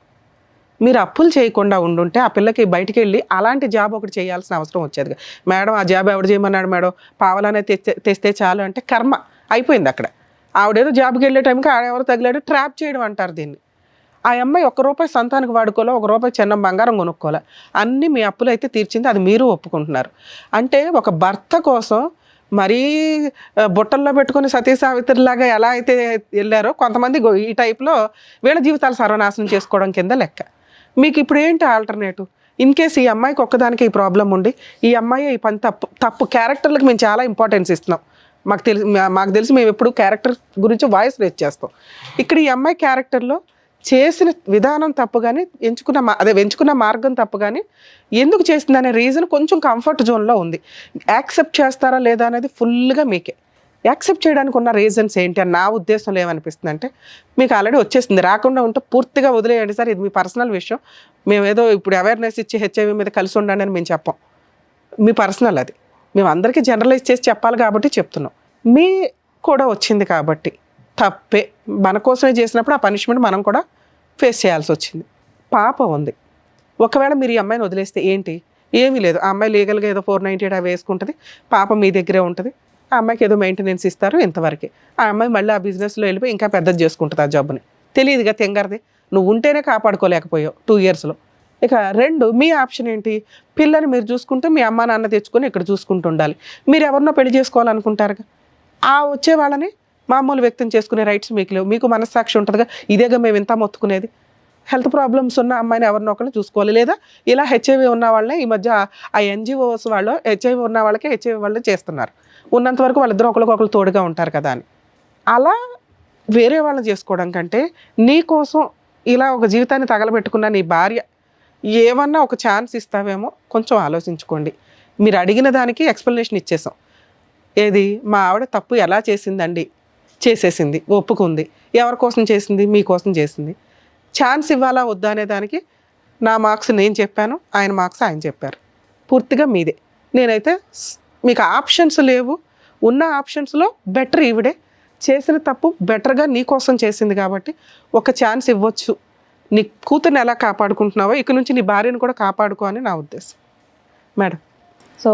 మీరు అప్పులు చేయకుండా ఉండుంటే ఆ పిల్లకి బయటికి వెళ్ళి అలాంటి జాబ్ ఒకటి చేయాల్సిన అవసరం వచ్చేది. మేడం ఆ జాబ్ ఎవడు చేయమన్నాడు మేడం, పావలానే తెస్తే చాలు అంటే కర్మ అయిపోయింది అక్కడ. ఆవిడేదో జాబ్కి వెళ్ళే టైంకి ఆడెవరు తగిలాడు, ట్రాప్ చేయడం అంటారు దీన్ని. ఆ అమ్మాయి ₹1 సంతానికి వాడుకోలే, ₹1 చిన్న బంగారం కొనుక్కోలే, అన్నీ మీ అప్పులు అయితే తీర్చింది. అది మీరు ఒప్పుకుంటున్నారు. అంటే ఒక భర్త కోసం మరీ బుట్టల్లో పెట్టుకుని సతీ సావిత్రిలాగా ఎలా అయితే వెళ్ళారో కొంతమంది ఈ టైప్లో వీళ్ళ జీవితాలు సర్వనాశనం చేసుకోవడం కింద లెక్క. మీకు ఇప్పుడు ఏంటి ఆల్టర్నేటివ్? ఇన్ కేస్ ఈ అమ్మాయికి ఒక్కదానికి ఈ ప్రాబ్లం ఉండి ఈ అమ్మాయి ఈ పని తప్పు క్యారెక్టర్లకు మేము చాలా ఇంపార్టెన్స్ ఇస్తున్నాం. మాకు తెలిసి మేము ఎప్పుడు క్యారెక్టర్ గురించి వాయిస్ రేజ్ చేస్తాం. ఇక్కడ ఈ అమ్మాయి క్యారెక్టర్లో చేసిన విధానం తప్పు కానీ ఎంచుకున్న మార్గం తప్పు కానీ ఎందుకు చేసింది అనే రీజన్ కొంచెం కంఫర్ట్ జోన్లో ఉంది. యాక్సెప్ట్ చేస్తారా లేదా అనేది ఫుల్గా మీకే. యాక్సెప్ట్ చేయడానికి ఉన్న రీజన్స్ ఏంటి అని నా ఉద్దేశంలో ఏమనిపిస్తుంది అంటే, మీకు ఆల్రెడీ వచ్చేసింది, రాకుండా ఉంటే పూర్తిగా వదిలేయండి సార్, ఇది మీ పర్సనల్ విషయం, మేము ఏదో ఇప్పుడు అవేర్నెస్ ఇచ్చి హెచ్ఐవి మీద కలిసి ఉండండి అని మేము చెప్పాం, మీ పర్సనల్ అది, మేము అందరికీ జనరలైజ్ చేసి చెప్పాలి కాబట్టి చెప్తున్నాం. మీ కూడా వచ్చింది కాబట్టి తప్పే, మన కోసమే చేసినప్పుడు ఆ పనిష్మెంట్ మనం కూడా ఫేస్ చేయాల్సి వచ్చింది. పాప ఉంది, ఒకవేళ మీరు ఈ అమ్మాయిని వదిలేస్తే ఏంటి, ఏమీ లేదు, ఆ అమ్మాయి లీగల్గా ఏదో 498 అవి వేసుకుంటుంది, పాప మీ దగ్గరే ఉంటుంది, ఆ అమ్మాయికి ఏదో మెయింటెనెన్స్ ఇస్తారు ఇంతవరకే, ఆ అమ్మాయి మళ్ళీ ఆ బిజినెస్లో వెళ్ళిపోయి ఇంకా పెద్దది చేసుకుంటుంది ఆ జాబ్ని, తెలియదుగా తెంగరది, నువ్వు ఉంటేనే కాపాడుకోలేకపోయావు 2 yearsలో. ఇక 2, మీ ఆప్షన్ ఏంటి, పిల్లని మీరు చూసుకుంటే మీ అమ్మ నాన్న తెచ్చుకొని ఇక్కడ చూసుకుంటూ ఉండాలి, మీరు ఎవరినో పెళ్లి చేసుకోవాలనుకుంటారుగా, ఆ వచ్చే వాళ్ళని మామూలు వ్యక్తం చేసుకునే రైట్స్ మీకు లేవు, మీకు మనస్సాక్షి ఉంటుందిగా, ఇదేగా మేము ఇంత మొత్తుకునేది, హెల్త్ ప్రాబ్లమ్స్ ఉన్న అమ్మాయిని ఎవరినో ఒకరిని చూసుకోవాలి, లేదా ఇలా హెచ్ఐవి ఉన్న వాళ్ళని ఈ మధ్య ఆ ఎన్జిఓస్ వాళ్ళు హెచ్ఐవి ఉన్న వాళ్ళకి హెచ్ఐవి వాళ్ళు చేస్తున్నారు, ఉన్నంత వరకు వాళ్ళిద్దరూ ఒకరికొకరు తోడుగా ఉంటారు కదా అని. అలా వేరే వాళ్ళని చేసుకోవడం కంటే నీ కోసం ఇలా ఒక జీవితాన్ని తగలబెట్టుకున్న నీ భార్య ఏమన్నా ఒక ఛాన్స్ ఇస్తావేమో కొంచెం ఆలోచించుకోండి. మీరు అడిగిన దానికి ఎక్స్ప్లెనేషన్ ఇచ్చేసాం, ఏది మా ఆవిడ తప్పు ఎలా చేసిందండి, చేసేసింది, ఒప్పుకుంది, ఎవరి కోసం చేసింది, మీకోసం చేసింది, ఛాన్స్ ఇవ్వాలా వద్దా అనే దానికి నా మార్క్స్ నేను చెప్పాను, ఆయన మార్క్స్ ఆయన చెప్పారు, పూర్తిగా మీదే. నేనైతే మీకు ఆప్షన్స్ లేవు, ఉన్న ఆప్షన్స్లో బెటర్ ఈవిడే, చేసిన తప్పు బెటర్గా నీ కోసం చేసింది కాబట్టి ఒక ఛాన్స్ ఇవ్వచ్చు, నీ కూతుర్ని ఎలా కాపాడుకుంటున్నావో ఇక నుంచి నీ భార్యను కూడా కాపాడుకో అని నా ఉద్దేశం మేడం. సో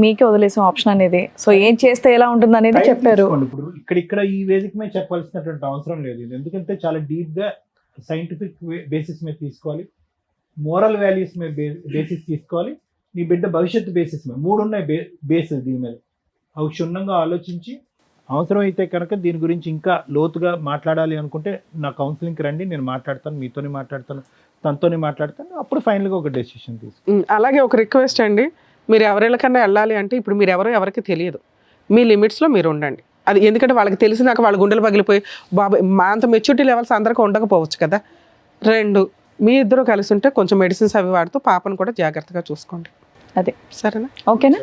మీకే వదిలేసాం ఆప్షన్ అనేది, సో ఏం చేస్తే ఎలా ఉంటుంది అనేది చెప్పారు. ఇప్పుడు ఇక్కడ ఈ వేదిక మీద చెప్పాల్సినటువంటి అవసరం లేదు ఇది, ఎందుకంటే చాలా డీప్గా సైంటిఫిక్ బేసిస్ మీద తీసుకోవాలి, మోరల్ వాల్యూస్ మీద బేసిస్ తీసుకోవాలి, నీ బిడ్డ భవిష్యత్తు బేసిస్ మీద, 3 ఉన్నాయి బేసిస్ దీని మీద, అవి క్షుణ్ణంగా ఆలోచించి అవసరమైతే కనుక దీని గురించి ఇంకా లోతుగా మాట్లాడాలి అనుకుంటే నా కౌన్సిలింగ్కి రండి, నేను మాట్లాడతాను, మీతోనే మాట్లాడతాను, తనతోనే మాట్లాడతాను, అప్పుడు ఫైనల్గా ఒక డెసిషన్ తీసుకుంటాను. అలాగే ఒక రిక్వెస్ట్ అండి, మీరు ఎవరికన్నా వెళ్ళాలి అంటే ఇప్పుడు మీరు ఎవరికి తెలియదు, మీ లిమిట్స్లో మీరు ఉండండి, అది ఎందుకంటే వాళ్ళకి తెలిసినాక వాళ్ళ గుండెలు పగిలిపోయి బాబాయ్ మా అంత మెచ్యూరిటీ లెవెల్స్ అందరికీ ఉండకపోవచ్చు కదా. 2, మీ ఇద్దరు కలిసి ఉంటే కొంచెం మెడిసిన్స్ అవి వాడుతూ పాపను కూడా జాగ్రత్తగా చూసుకోండి, అదే సరేనా? ఓకేనా?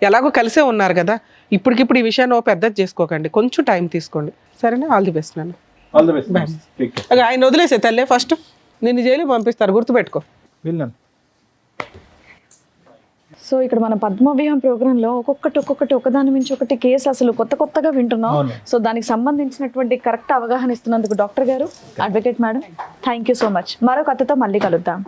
ఎలాగో కలిసే ఉన్నారు కదా, ఇప్పటికిప్పుడు ఈ విషయాన్ని పెద్దది చేసుకోకండి, కొంచెం టైం తీసుకోండి, సరేనా? ఆల్ ది బెస్ట్ నాన్న. All the best. ఆయన వదిలేసే తల్లే, ఫస్ట్ నిన్ను జైలు పంపిస్తారు, గుర్తుపెట్టుకో. వెళ్ళాను. సో ఇక్కడ మన పద్మవ్యూహం ప్రోగ్రాంలో ఒక్కొక్కటి ఒకదాని మించి ఒకటి కేసు అసలు కొత్తగా వింటున్నాం. సో దానికి సంబంధించినటువంటి కరెక్ట్ అవగాహన ఇస్తున్నందుకు డాక్టర్ గారు, advocate madam, thank you so much. మరో కథతో మళ్ళీ కలుద్దాం.